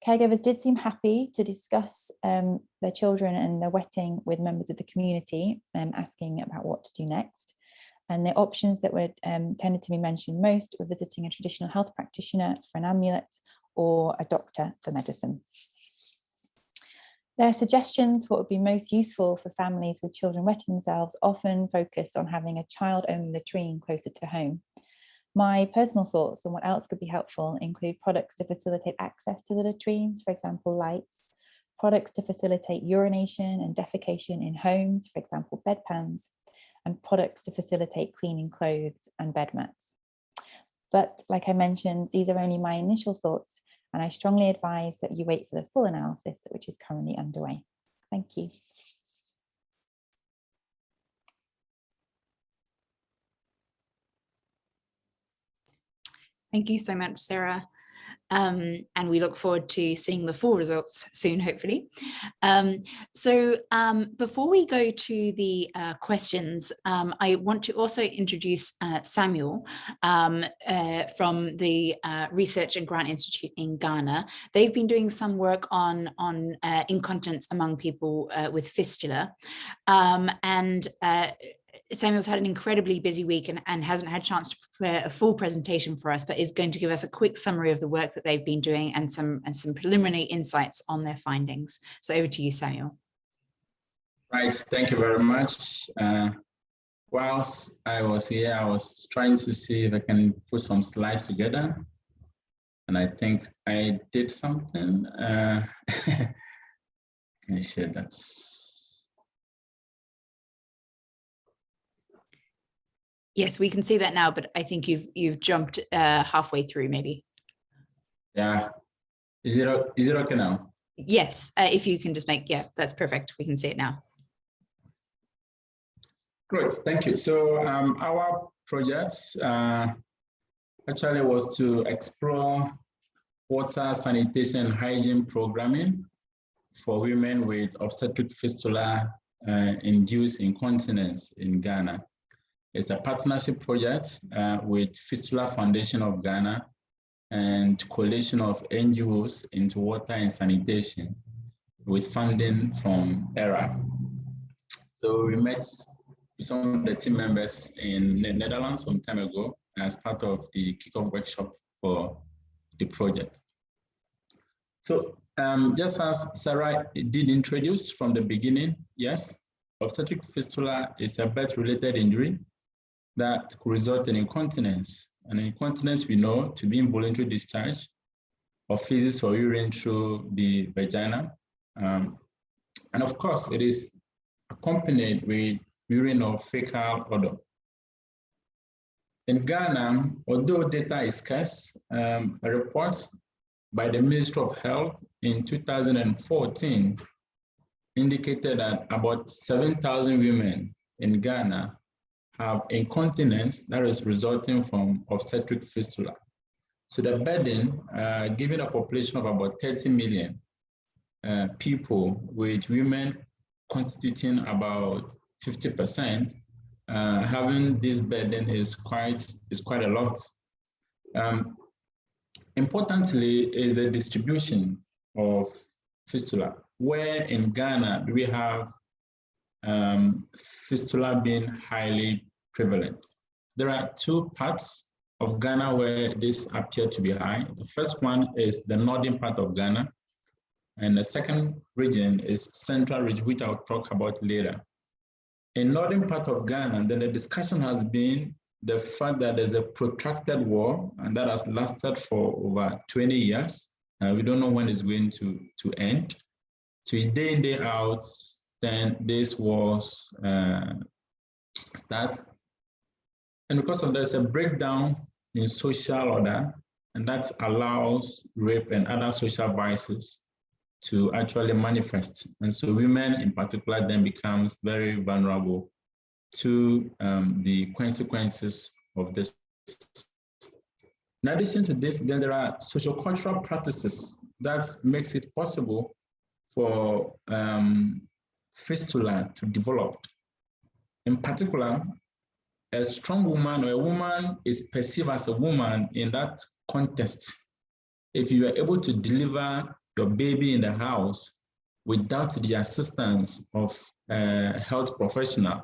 Caregivers did seem happy to discuss their children and their wetting with members of the community, asking about what to do next. And the options that were tended to be mentioned most were visiting a traditional health practitioner for an amulet or a doctor for medicine. Their suggestions for what would be most useful for families with children wetting themselves often focused on having a child-only latrine closer to home. My personal thoughts on what else could be helpful include products to facilitate access to the latrines, for example, lights, products to facilitate urination and defecation in homes, for example, bedpans, and products to facilitate cleaning clothes and bed mats. But like I mentioned, these are only my initial thoughts, and I strongly advise that you wait for the full analysis, which is currently underway. Thank you. Thank you so much, Sarah. And we look forward to seeing the full results soon, hopefully. Before we go to the questions, I want to also introduce Samuel from the Research and Grant Institute in Ghana. They've been doing some work on incontinence among people with fistula. Samuel's had an incredibly busy week and hasn't had a chance to prepare a full presentation for us, but is going to give us a quick summary of the work that they've been doing and some preliminary insights on their findings. So over to you, Samuel. Right, thank you very much. Whilst I was here, I was trying to see if I can put some slides together, and I think I did something. Can I share that? Yes, we can see that now, but I think you've jumped halfway through, maybe. Yeah, is it okay now? Yes, if you can just that's perfect. We can see it now. Great, thank you. So our project actually was to explore water, sanitation, and hygiene programming for women with obstetric fistula induced incontinence in Ghana. It's a partnership project with Fistula Foundation of Ghana and coalition of NGOs into water and sanitation with funding from ERA. So we met with some of the team members in the Netherlands some time ago as part of the kickoff workshop for the project. So just as Sarah did introduce from the beginning, yes, obstetric fistula is a birth-related injury that could result in incontinence. And incontinence we know to be involuntary discharge of feces or urine through the vagina. And of course, it is accompanied with urine or fecal odor. In Ghana, although data is scarce, a report by the Ministry of Health in 2014 indicated that about 7,000 women in Ghana have incontinence that is resulting from obstetric fistula. So the burden, given a population of about 30 million people, with women constituting about 50%, having this burden is quite a lot. Importantly is the distribution of fistula. Where in Ghana do we have fistula being highly prevalent? There are two parts of Ghana where this appears to be high. The first one is the northern part of Ghana, and the second region is central region, which I'll talk about later. In northern part of Ghana, then the discussion has been the fact that there's a protracted war, and that has lasted for over 20 years. We don't know when it's going to end. So day in, day out, then this wars starts. And because of there's a breakdown in social order, and that allows rape and other social vices to actually manifest. And so women in particular then becomes very vulnerable to the consequences of this. In addition to this, then there are social-cultural practices that makes it possible for fistula to develop. In particular, a strong woman or a woman is perceived as a woman in that context if you are able to deliver your baby in the house without the assistance of a health professional.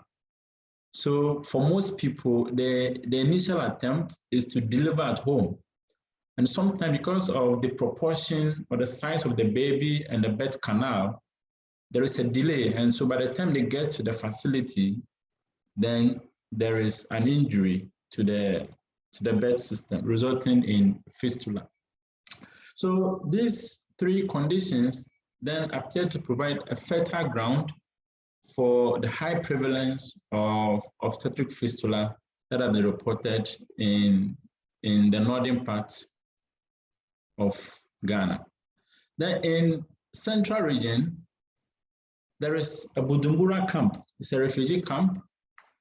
So for most people, the initial attempt is to deliver at home. And sometimes because of the proportion or the size of the baby and the birth canal, there is a delay. And so by the time they get to the facility, then there is an injury to the birth system, resulting in fistula. So these three conditions then appear to provide a fertile ground for the high prevalence of obstetric fistula that have been reported in the northern parts of Ghana. Then in central region, there is a Bujumbura camp. It's a refugee camp.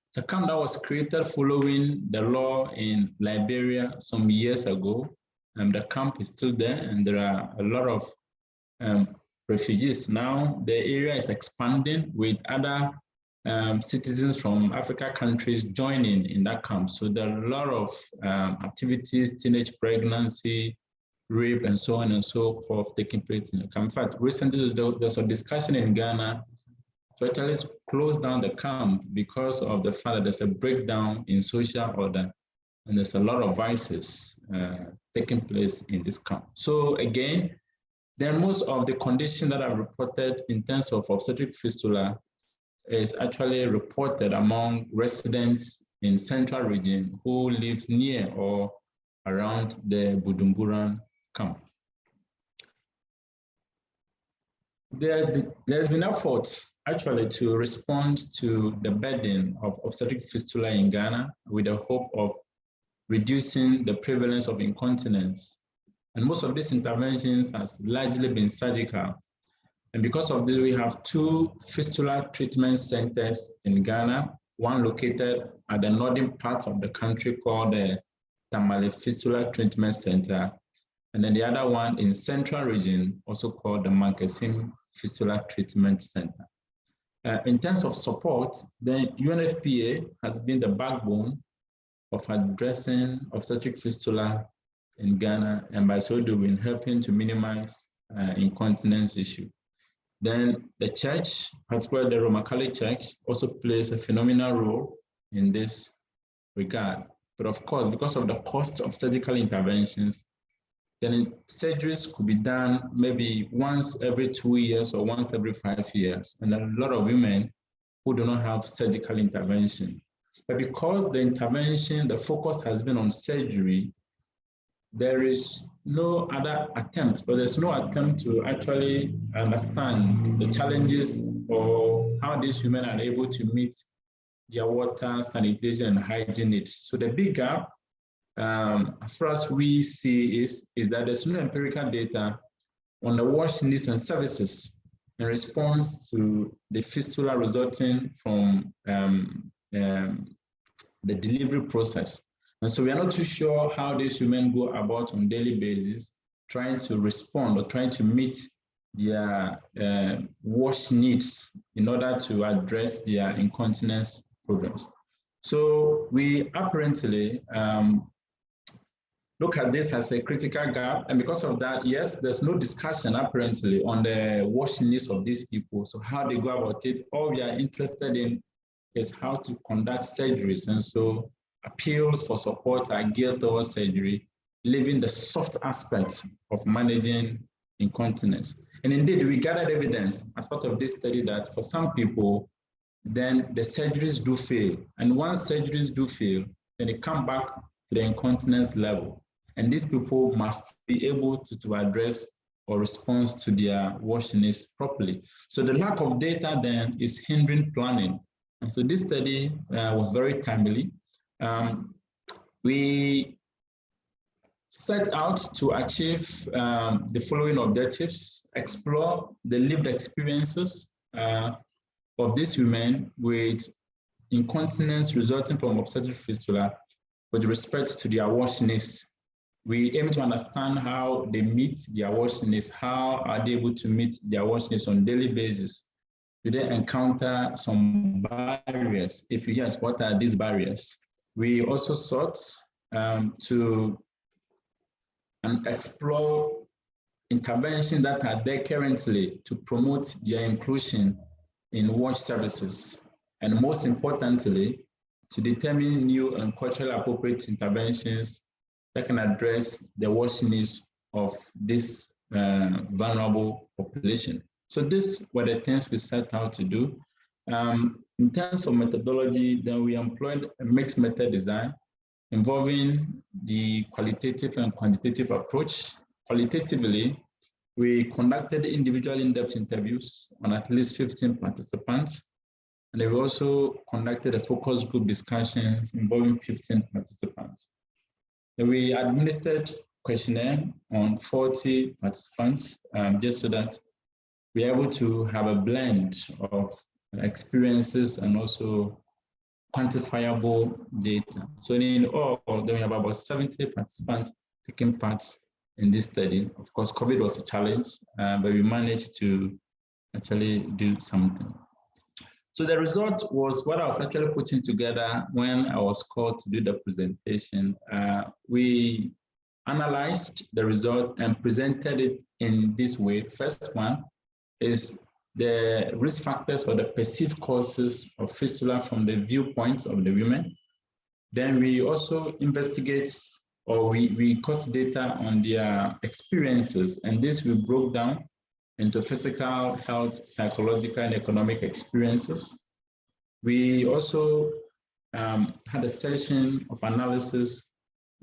It's a camp that was created following the law in Liberia some years ago. The camp is still there, and there are a lot of refugees. Now the area is expanding with other citizens from Africa countries joining in that camp. So there are a lot of activities, teenage pregnancy, rape, and so on and so forth taking place in the camp. In fact, recently there's a discussion in Ghana to actually close down the camp because of the fact that there's a breakdown in social order and there's a lot of vices taking place in this camp. So again, then most of the conditions that are reported in terms of obstetric fistula is actually reported among residents in central region who live near or around the Bujumbura camp. There's been efforts actually to respond to the burden of obstetric fistula in Ghana with the hope of reducing the prevalence of incontinence. And most of these interventions has largely been surgical. And because of this, we have two fistula treatment centers in Ghana, one located at the northern part of the country called the Tamale Fistula Treatment Center, and then the other one in central region, also called the Mankesim Fistula Treatment Center. In terms of support, the UNFPA has been the backbone of addressing obstetric fistula in Ghana, and by so doing, helping to minimize incontinence issue. Then the church, particularly the Roman Catholic Church, also plays a phenomenal role in this regard. But of course, because of the cost of surgical interventions, then surgeries could be done maybe once every 2 years or once every 5 years. And there are a lot of women who do not have surgical intervention. But because the intervention, the focus has been on surgery, there is no other attempt, but there's no attempt to actually understand the challenges or how these women are able to meet their water, sanitation, and hygiene needs. So the big gap, as far as we see, is that there's no empirical data on the wash needs and services in response to the fistula resulting from the delivery process. And so we are not too sure how these women go about on a daily basis, trying to respond or trying to meet their wash needs in order to address their incontinence problems. So we apparently look at this as a critical gap. And because of that, yes, there's no discussion apparently on the wash needs of these people. So how they go about it, all we are interested in is how to conduct surgeries. And so appeals for support are geared towards surgery, leaving the soft aspects of managing incontinence. And indeed, we gathered evidence as part of this study that for some people, then the surgeries do fail. And once surgeries do fail, then they come back to the incontinence level. And these people must be able to address or respond to their wash needs properly. So the lack of data then is hindering planning. And so this study was very timely. We set out to achieve the following objectives: explore the lived experiences of these women with incontinence resulting from obstetric fistula with respect to their wash needs. We aim to understand how they meet their wash needs, how are they able to meet their wash needs on a daily basis. Do they encounter some barriers? If yes, what are these barriers? We also sought to explore interventions that are there currently to promote their inclusion in wash services. And most importantly, to determine new and culturally appropriate interventions that can address the wash needs of this vulnerable population. So these were the things we set out to do. In terms of methodology, then we employed a mixed method design involving the qualitative and quantitative approach. Qualitatively, we conducted individual in-depth interviews on at least 15 participants. And we also conducted a focus group discussions involving 15 participants. And we administered questionnaire on 40 participants, just so that we're able to have a blend of experiences and also quantifiable data. So in all, then we have about 70 participants taking part in this study. Of course, COVID was a challenge, but we managed to actually do something. So the result was what I was actually putting together when I was called to do the presentation. We analyzed the result and presented it in this way. First one is the risk factors or the perceived causes of fistula from the viewpoint of the women. Then we also investigate, or we got data on their experiences, and this we broke down into physical, health, psychological, and economic experiences. We also had a session of analysis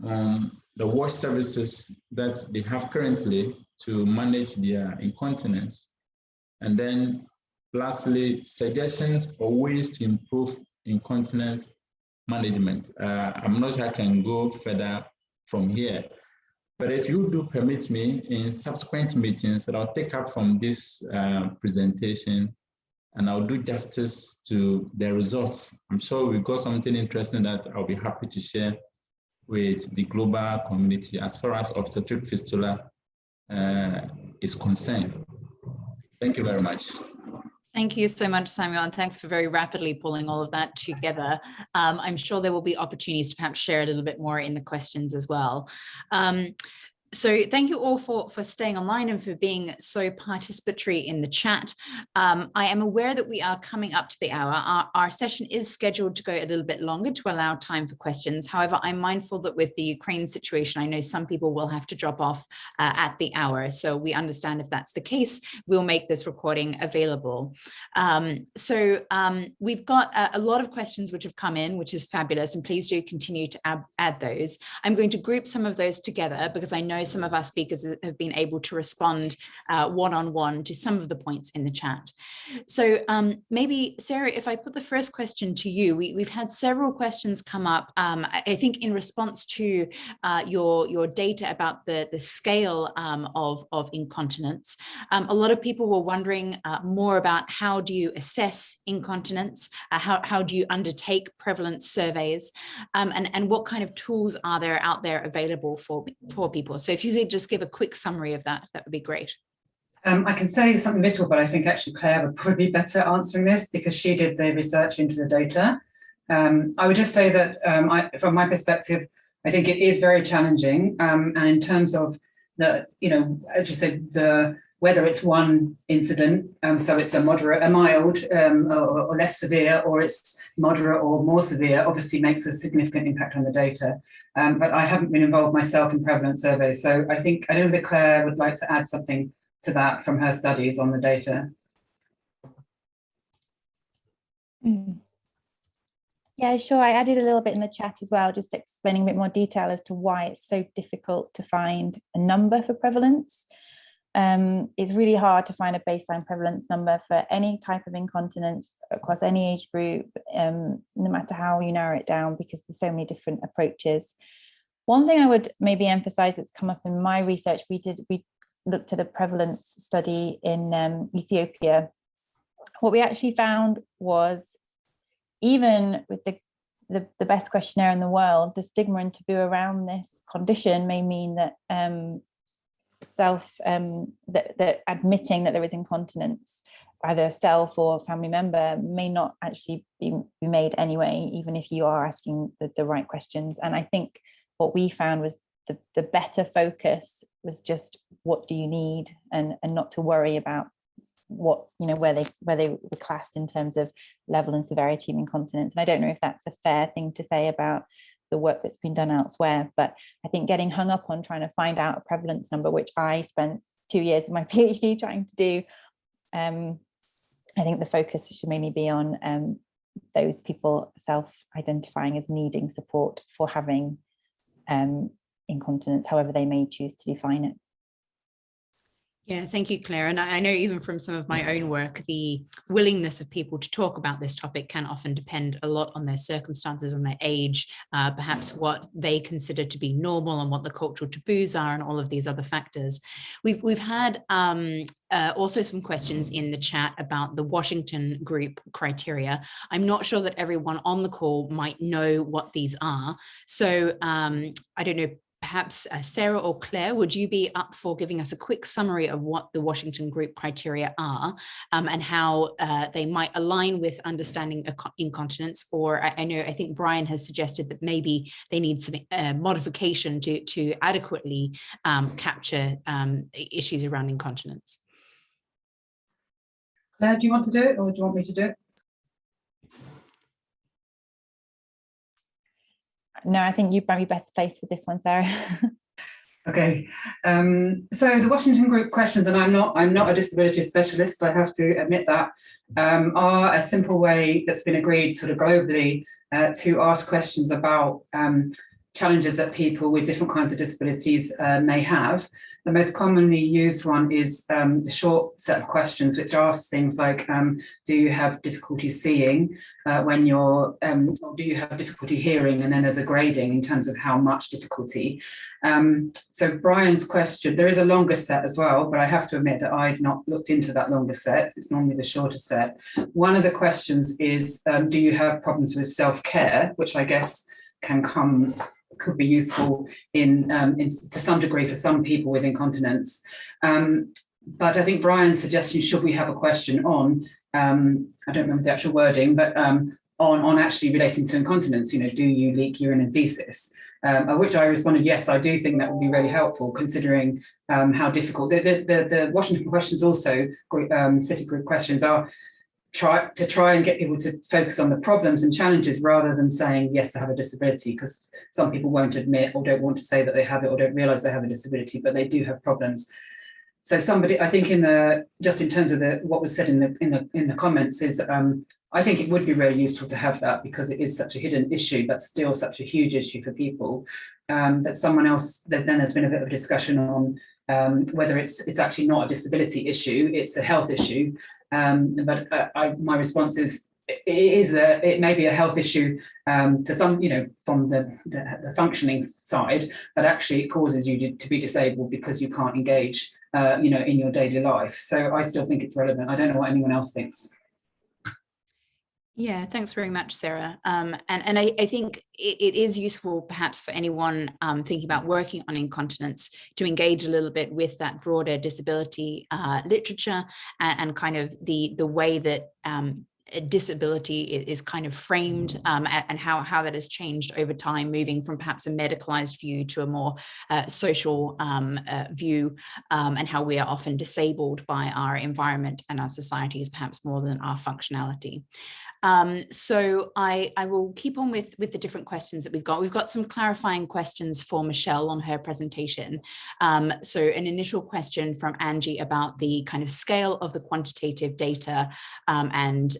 on the wash services that they have currently to manage their incontinence. And then lastly, suggestions or ways to improve incontinence management. I'm not sure I can go further from here, but if you do permit me, in subsequent meetings that I'll take up from this presentation, and I'll do justice to the results. I'm sure we've got something interesting that I'll be happy to share with the global community as far as obstetric fistula is concerned. Thank you very much. Thank you so much, Samuel, and thanks for very rapidly pulling all of that together. I'm sure there will be opportunities to perhaps share a little bit more in the questions as well. So thank you all for staying online and for being so participatory in the chat. I am aware that we are coming up to the hour. Our session is scheduled to go a little bit longer to allow time for questions. However, I'm mindful that with the Ukraine situation, I know some people will have to drop off at the hour. So we understand if that's the case, we'll make this recording available. We've got a lot of questions which have come in, which is fabulous. And please do continue to add those. I'm going to group some of those together because I know some of our speakers have been able to respond one-on-one to some of the points in the chat. So maybe, Sarah, if I put the first question to you, we've had several questions come up, I think in response to your data about the scale of incontinence. A lot of people were wondering more about how do you assess incontinence, how do you undertake prevalence surveys, and what kind of tools are there out there available for people. So if you could just give a quick summary of that, that would be great. I can say something little, but I think actually Claire would probably be better answering this because she did the research into the data. I would just say that from my perspective, I think it is very challenging. And in terms of the, as you said, whether it's one incident, so it's a moderate, a mild, or less severe, or it's moderate or more severe, obviously makes a significant impact on the data. But I haven't been involved myself in prevalence surveys. So I don't know that Claire would like to add something to that from her studies on the data. Yeah, sure. I added a little bit in the chat as well, just explaining a bit more detail as to why it's so difficult to find a number for prevalence. It's really hard to find a baseline prevalence number for any type of incontinence across any age group, no matter how you narrow it down, because there's so many different approaches. One thing I would maybe emphasize that's come up in my research, we looked at a prevalence study in Ethiopia. What we actually found was, even with the best questionnaire in the world, the stigma and taboo around this condition may mean that that admitting that there is incontinence, either self or family member, may not actually be made anyway, even if you are asking the right questions. And I think what we found was the better focus was just what do you need, and not to worry about what, where they were classed in terms of level and severity of incontinence. And I don't know if that's a fair thing to say about the work that's been done elsewhere, but I think getting hung up on trying to find out a prevalence number, which I spent 2 years of my PhD trying to do, I think the focus should mainly be on those people self-identifying as needing support for having incontinence, however they may choose to define it. Yeah, thank you, Claire. And I know even from some of my own work, the willingness of people to talk about this topic can often depend a lot on their circumstances, on their age, perhaps what they consider to be normal and what the cultural taboos are, and all of these other factors. We've had also some questions in the chat about the Washington group criteria. I'm not sure that everyone on the call might know what these are. So I don't know, perhaps Sarah or Claire, would you be up for giving us a quick summary of what the Washington group criteria are, and how they might align with understanding incontinence? Or I think Brian has suggested that maybe they need some modification to adequately capture issues around incontinence. Claire, do you want to do it, or do you want me to do it? No, I think you might be best placed with this one, Sarah. Okay, so the Washington group questions, and I'm not a disability specialist, I have to admit that, are a simple way that's been agreed sort of globally to ask questions about challenges that people with different kinds of disabilities may have. The most commonly used one is the short set of questions, which asks things like, do you have difficulty seeing when you're, or do you have difficulty hearing? And then there's a grading in terms of how much difficulty. So Brian's question, there is a longer set as well, but I have to admit that I've not looked into that longer set. It's normally the shorter set. One of the questions is, do you have problems with self-care, which I guess could be useful in to some degree for some people with incontinence. But I think Brian's suggestion, should we have a question on, I don't remember the actual wording, but on actually relating to incontinence, do you leak urine and feces? which I responded, yes, I do think that would be really helpful, considering how difficult the Washington questions also, city group questions are try and get people to focus on the problems and challenges rather than saying, yes, I have a disability, because some people won't admit or don't want to say that they have it or don't realize they have a disability, but they do have problems. So somebody, I think just in terms of what was said in the comments is, I think it would be really useful to have that, because it is such a hidden issue, but still such a huge issue for people. That someone else, then there's been a bit of a discussion on whether it's actually not a disability issue, it's a health issue. But my response is, it may be a health issue to some, from the functioning side, but actually it causes you to be disabled because you can't engage, in your daily life. So I still think it's relevant. I don't know what anyone else thinks. Yeah, thanks very much, Sarah. And I think it is useful perhaps for anyone thinking about working on incontinence to engage a little bit with that broader disability literature and kind of the way that disability is kind of framed and how that has changed over time, moving from perhaps a medicalized view to a more social view, and how we are often disabled by our environment and our societies perhaps more than our functionality. So I will keep on with the different questions that we've got. We've got some clarifying questions for Michelle on her presentation. So an initial question from Angie about the kind of scale of the quantitative data and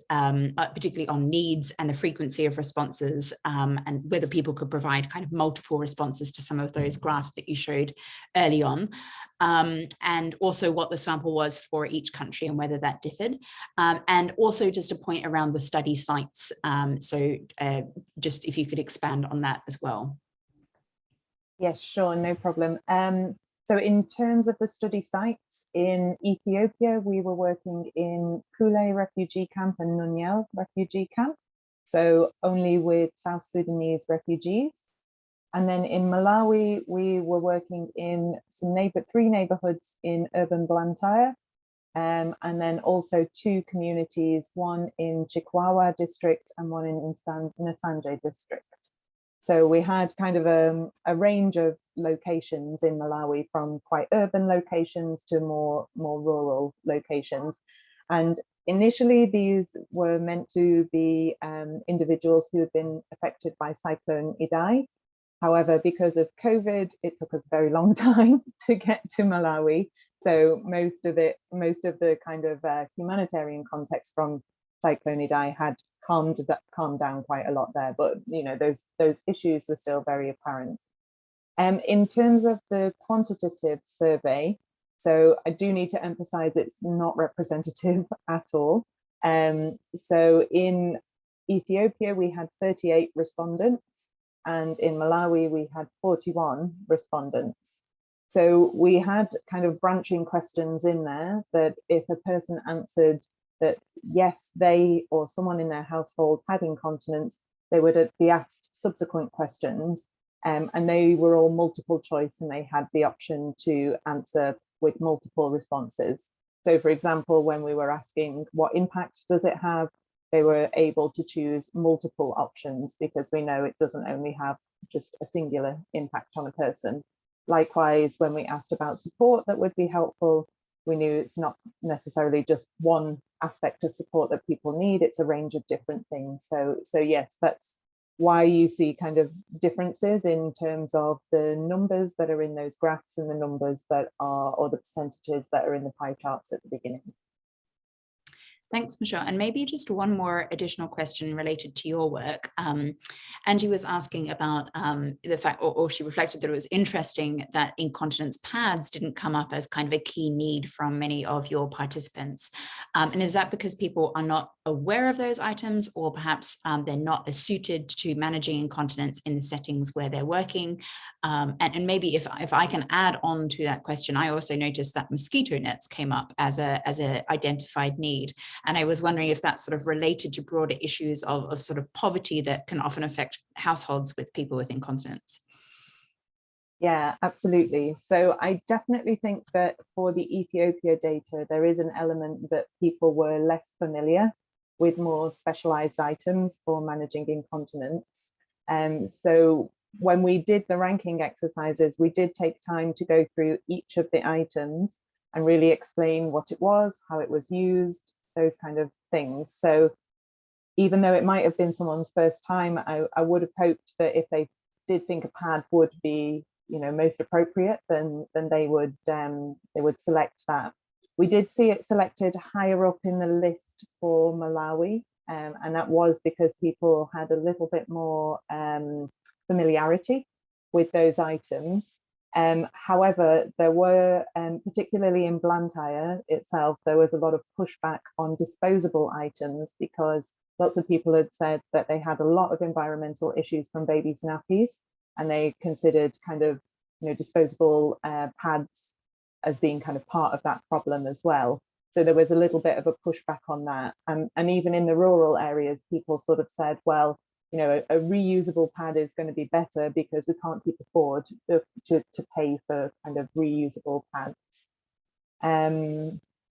particularly on needs and the frequency of responses, and whether people could provide kind of multiple responses to some of those graphs that you showed early on. And also what the sample was for each country and whether that differed. And also just a point around the study sites. So just if you could expand on that as well. Yes, sure, no problem. So in terms of the study sites, in Ethiopia, we were working in Kule refugee camp and Nunyel refugee camp. So only with South Sudanese refugees. And then in Malawi, we were working in three neighborhoods in urban Blantyre, and then also two communities, one in Chikwawa district and one in Nsanje district. So we had kind of a range of locations in Malawi, from quite urban locations to more rural locations. And initially, these were meant to be individuals who had been affected by Cyclone Idai. However, because of COVID, it took us a very long time to get to Malawi. So most of the kind of humanitarian context from Cyclone Idai had calmed down quite a lot there, but those issues were still very apparent. In terms of the quantitative survey, so I do need to emphasize it's not representative at all. So in Ethiopia, we had 38 respondents, and in Malawi, we had 41 respondents. So we had kind of branching questions in there that if a person answered that yes, they or someone in their household had incontinence, they would be asked subsequent questions, and they were all multiple choice, and they had the option to answer with multiple responses. So for example, when we were asking what impact does it have, they were able to choose multiple options, because we know it doesn't only have just a singular impact on a person. Likewise, when we asked about support that would be helpful, we knew it's not necessarily just one aspect of support that people need, it's a range of different things. So yes, that's why you see kind of differences in terms of the numbers that are in those graphs and the numbers that are, or the percentages that are in the pie charts at the beginning. Thanks, Michelle. And maybe just one more additional question related to your work. Angie was asking about the fact, or she reflected that it was interesting that incontinence pads didn't come up as kind of a key need from many of your participants. And is that because people are not aware of those items, or perhaps they're not as suited to managing incontinence in the settings where they're working? And maybe if I can add on to that question, I also noticed that mosquito nets came up as a identified need. And I was wondering if that's sort of related to broader issues of sort of poverty that can often affect households with people with incontinence. Yeah, absolutely. So I definitely think that for the Ethiopia data, there is an element that people were less familiar with more specialized items for managing incontinence. So when we did the ranking exercises, we did take time to go through each of the items and really explain what it was, how it was used, those kind of things. So even though it might have been someone's first time, I would have hoped that if they did think a pad would be, you know, most appropriate, then they would select that. We did see it selected higher up in the list for Malawi, and that was because people had a little bit more familiarity with those items. However, there were, particularly in Blantyre itself, there was a lot of pushback on disposable items because lots of people had said that they had a lot of environmental issues from babies' nappies, and they considered kind of, you know, disposable pads as being kind of part of that problem as well. So there was a little bit of a pushback on that. And even in the rural areas, people sort of said, well, you know, a reusable pad is going to be better because we can't afford to pay for kind of reusable pads.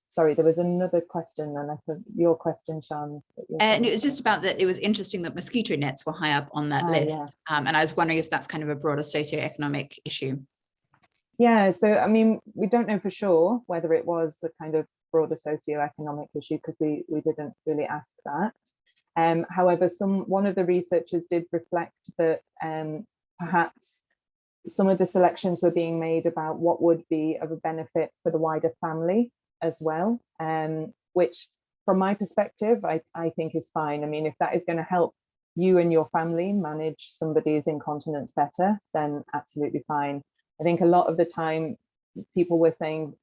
Sorry, there was another question, and I think your question, Sean. And it was just about that. It was interesting that mosquito nets were high up on that list. Yeah. And I was wondering if that's kind of a broader socioeconomic issue. Yeah, so I mean, we don't know for sure whether it was a kind of broader socioeconomic issue because we didn't really ask that. However, one of the researchers did reflect that perhaps some of the selections were being made about what would be of a benefit for the wider family as well, which from my perspective, I think is fine. I mean, if that is going to help you and your family manage somebody's incontinence better, then absolutely fine. I think a lot of the time people were saying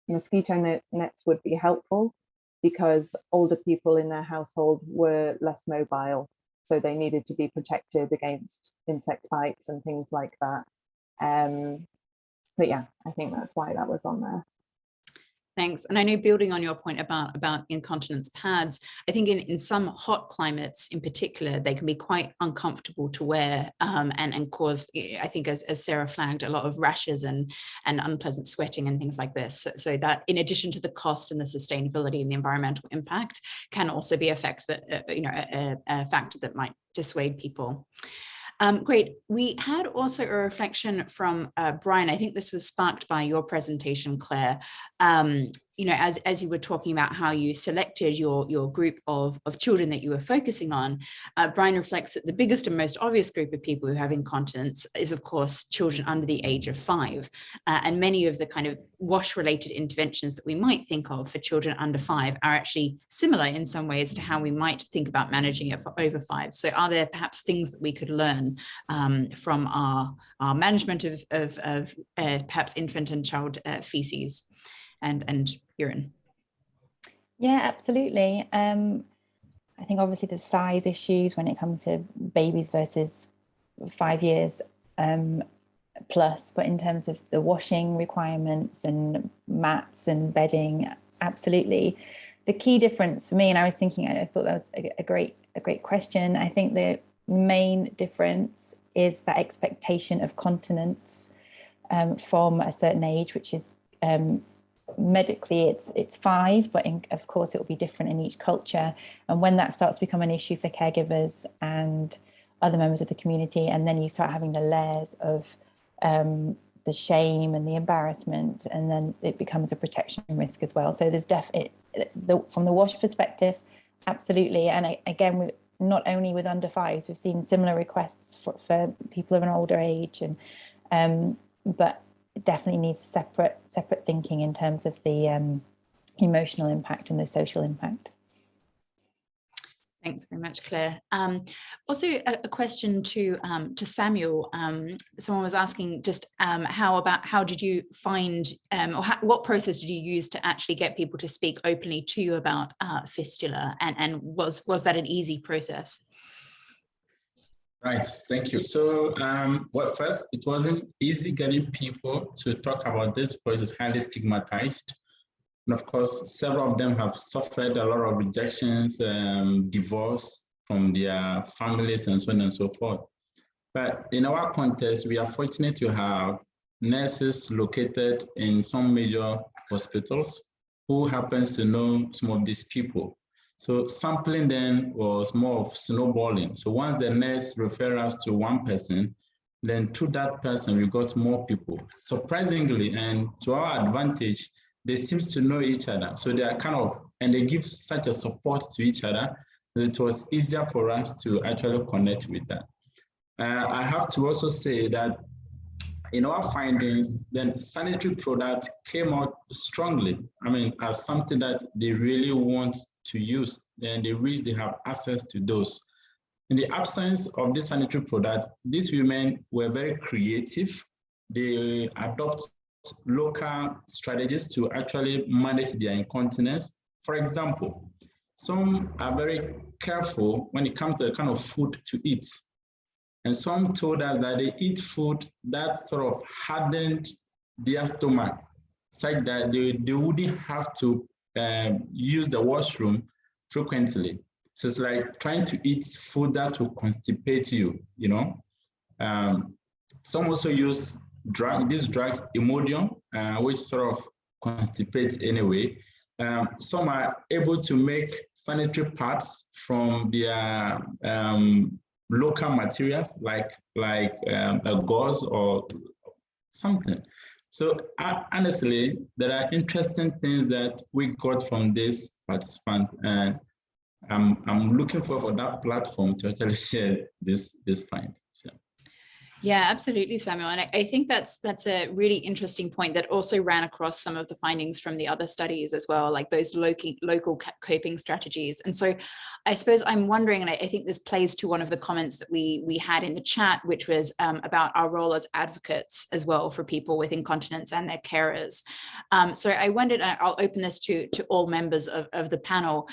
mosquito nets would be helpful because older people in their household were less mobile, so they needed to be protected against insect bites and things like that. But yeah, I think that's why that was on there. Thanks. And I know, building on your point about incontinence pads, I think in some hot climates in particular, they can be quite uncomfortable to wear and cause, I think, as Sarah flagged, a lot of rashes and unpleasant sweating and things like this. So that, in addition to the cost and the sustainability and the environmental impact, can also be a factor that might dissuade people. Great. We had also a reflection from Brian. I think this was sparked by your presentation, Claire. You know, as you were talking about how you selected your group of children that you were focusing on, Brian reflects that the biggest and most obvious group of people who have incontinence is, of course, children under the age of 5. And many of the kind of wash-related interventions that we might think of for children under 5 are actually similar in some ways to how we might think about managing it for over 5. So are there perhaps things that we could learn from our management of perhaps infant and child feces and urine? Yeah, absolutely. I think obviously the size issues when it comes to babies versus 5 years plus, but in terms of the washing requirements and mats and bedding, absolutely. The key difference for me, and I was thinking, I thought that was a great question. I think the main difference is that expectation of continence from a certain age, which is medically it's 5, but of course it will be different in each culture. And when that starts to become an issue for caregivers and other members of the community, and then you start having the layers of the shame and the embarrassment, and then it becomes a protection risk as well. So there's from the wash perspective, absolutely. And again, not only with under 5s, we've seen similar requests for people of an older age, and but it definitely needs separate thinking in terms of the emotional impact and the social impact. Thanks very much, Claire. Also, a question to Samuel. Someone was asking just how did you find, or what process did you use to actually get people to speak openly to you about fistula, and was that an easy process? Right, thank you. So, well, first, it wasn't easy getting people to talk about this because it's highly stigmatized. And of course, several of them have suffered a lot of rejections, divorce from their families, and so on and so forth. But in our context, we are fortunate to have nurses located in some major hospitals who happens to know some of these people. So sampling then was more of snowballing. So once the nurse referred us to one person, then to that person, we got more people. Surprisingly, and to our advantage, they seem to know each other. So they are kind of, and they give such a support to each other that it was easier for us to actually connect with that. I have to also say that in our findings, then sanitary products came out strongly. I mean, as something that they really want to use, and they wish they have access to those. In the absence of this sanitary product, these women were very creative. They adopt local strategies to actually manage their incontinence. For example, some are very careful when it comes to the kind of food to eat. And some told us that they eat food that sort of hardened their stomach, such that they wouldn't have to use the washroom frequently. So it's like trying to eat food that will constipate you, you know. Some also use this drug, Imodium, which sort of constipates anyway. Some are able to make sanitary pads from their local materials, like a gauze or something. So honestly, there are interesting things that we got from this participant, and I'm looking for that platform to actually share this findings. Yeah. Yeah, absolutely, Samuel. And I think that's a really interesting point that also ran across some of the findings from the other studies as well, like those local coping strategies. And so I suppose I'm wondering, and I think this plays to one of the comments that we had in the chat, which was about our role as advocates as well for people with incontinence and their carers. So I wondered, I'll open this to all members of the panel.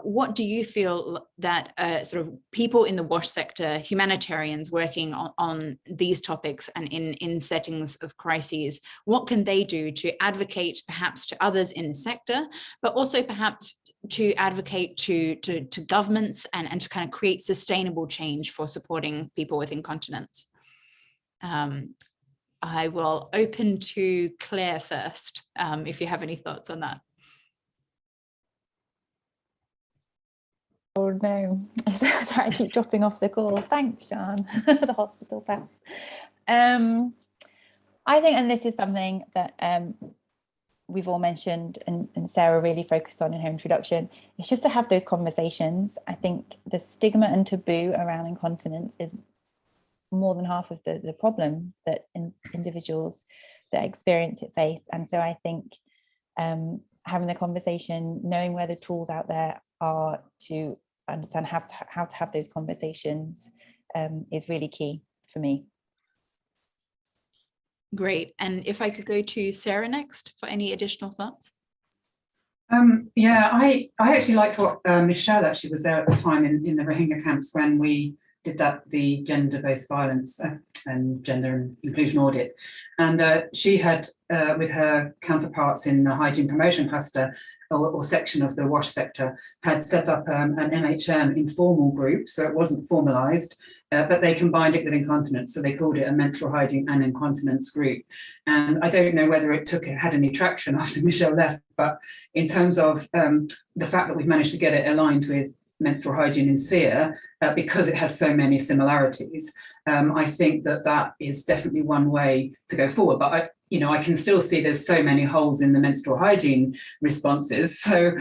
What do you feel that sort of people in the WASH sector, humanitarians working on these topics and in settings of crises, what can they do to advocate perhaps to others in the sector, but also perhaps to advocate to governments and to kind of create sustainable change for supporting people with incontinence? I will open to Claire first, if you have any thoughts on that. Oh no, sorry, I keep dropping off the call. Thanks, Sean, the hospital pass. I think, and this is something that we've all mentioned and Sarah really focused on in her introduction, it's just to have those conversations. I think the stigma and taboo around incontinence is more than half of the problem that individuals that experience it face. And so I think having the conversation, knowing where the tools out there are to understand how to have those conversations is really key for me. Great. And if I could go to Sarah next for any additional thoughts. Yeah, I actually liked what Michelle actually was there at the time in the Rohingya camps when we did the gender-based violence and gender and inclusion audit. And she had, with her counterparts in the hygiene promotion cluster or section of the WASH sector, had set up an MHM informal group, so it wasn't formalized, but they combined it with incontinence, so they called it a menstrual hygiene and incontinence group. And I don't know whether it had any traction after Michelle left, but in terms of the fact that we've managed to get it aligned with menstrual hygiene in sphere, because it has so many similarities, I think that is definitely one way to go forward. But I can still see there's so many holes in the menstrual hygiene responses. So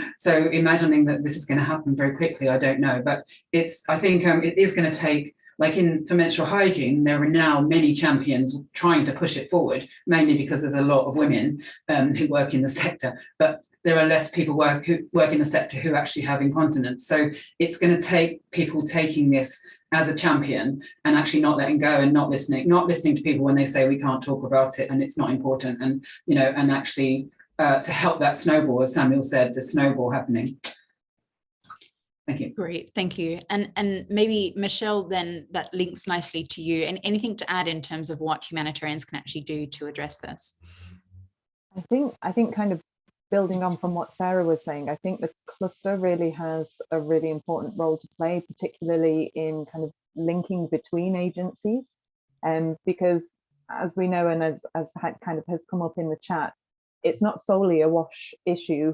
imagining that this is going to happen very quickly, I don't know. But I think it is going to take, like for menstrual hygiene, there are now many champions trying to push it forward, mainly because there's a lot of women who work in the sector. But there are less people who work in the sector who actually have incontinence. So it's going to take people taking this as a champion and actually not letting go and not listening to people when they say we can't talk about it and it's not important, and and actually to help that snowball, as Samuel said, the snowball happening. Thank you. Great, thank you. And maybe Michelle, then that links nicely to you, and anything to add in terms of what humanitarians can actually do to address this? I think kind of building on from what Sarah was saying, I think the cluster really has a really important role to play, particularly in kind of linking between agencies. Because as we know, and as kind of has come up in the chat, it's not solely a WASH issue.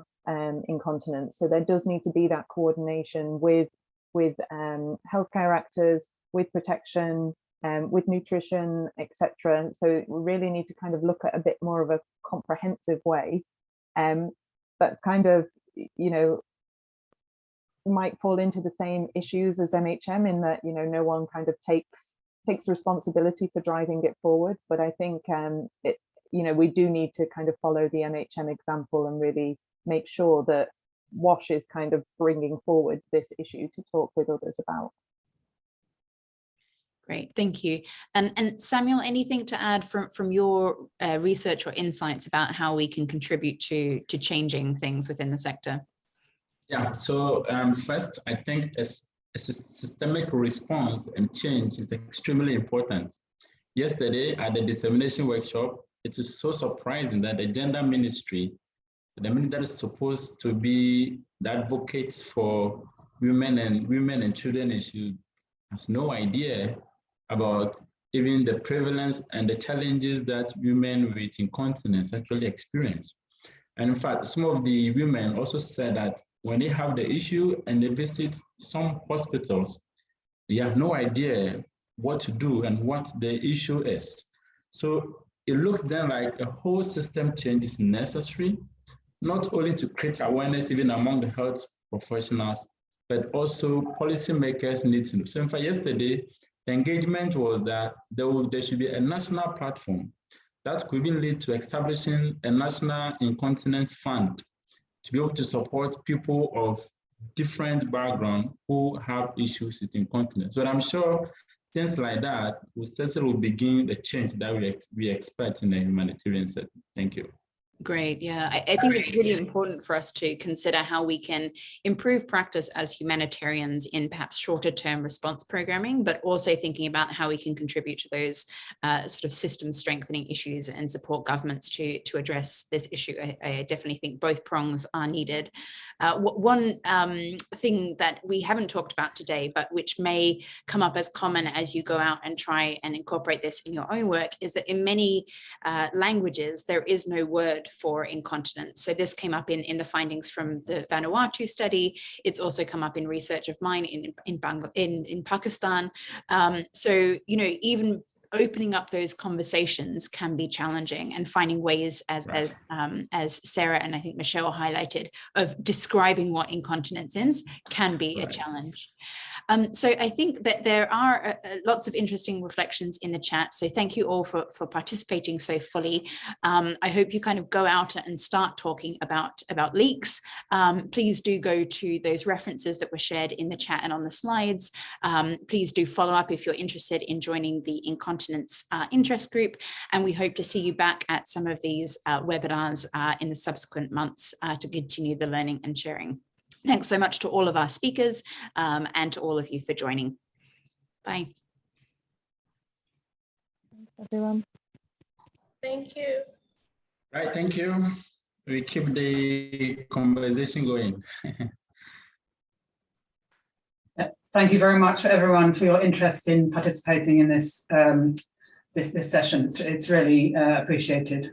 incontinence. So there does need to be that coordination with healthcare actors, with protection, with nutrition, etc. So we really need to kind of look at a bit more of a comprehensive way, but kind of, you know, might fall into the same issues as MHM in that, you know, no one kind of takes responsibility for driving it forward. But I think you know, we do need to kind of follow the MHM example and really make sure that WASH is kind of bringing forward this issue to talk with others about. Great, thank you. And Samuel, anything to add from your research or insights about how we can contribute to changing things within the sector? Yeah, so first, I think a systemic response and change is extremely important. Yesterday at the dissemination workshop, it is so surprising that the gender ministry, the ministry that is supposed to be that advocates for women and children issues, has no idea about even the prevalence and the challenges that women with incontinence actually experience. And in fact, some of the women also said that when they have the issue and they visit some hospitals, they have no idea what to do and what the issue is. So it looks then like a whole system change is necessary, not only to create awareness even among the health professionals, but also policymakers need to know. So in fact, yesterday, the engagement was that there should be a national platform that could even lead to establishing a national incontinence fund to be able to support people of different background who have issues with incontinence. So I'm sure things like that will certainly begin the change that we expect in the humanitarian setting. Thank you. Great. Yeah, I think it's really important for us to consider how we can improve practice as humanitarians in perhaps shorter term response programming, but also thinking about how we can contribute to those sort of system strengthening issues and support governments to address this issue. I definitely think both prongs are needed. One thing that we haven't talked about today, but which may come up as common as you go out and try and incorporate this in your own work, is that in many languages, there is no word for incontinence. So this came up in the findings from the Vanuatu study. It's also come up in research of mine in Pakistan. So, you know, even opening up those conversations can be challenging, and finding ways, as Sarah and I think Michelle highlighted, of describing what incontinence is can be a challenge. So I think that there are lots of interesting reflections in the chat. So thank you all for participating so fully. I hope you kind of go out and start talking about leaks. Please do go to those references that were shared in the chat and on the slides. Please do follow up if you're interested in joining the incontinence interest group. And we hope to see you back at some of these webinars in the subsequent months to continue the learning and sharing. Thanks so much to all of our speakers and to all of you for joining. Bye. Thanks, everyone. Thank you. Right, thank you. We keep the conversation going. Thank you very much, everyone, for your interest in participating in this this session. It's really appreciated.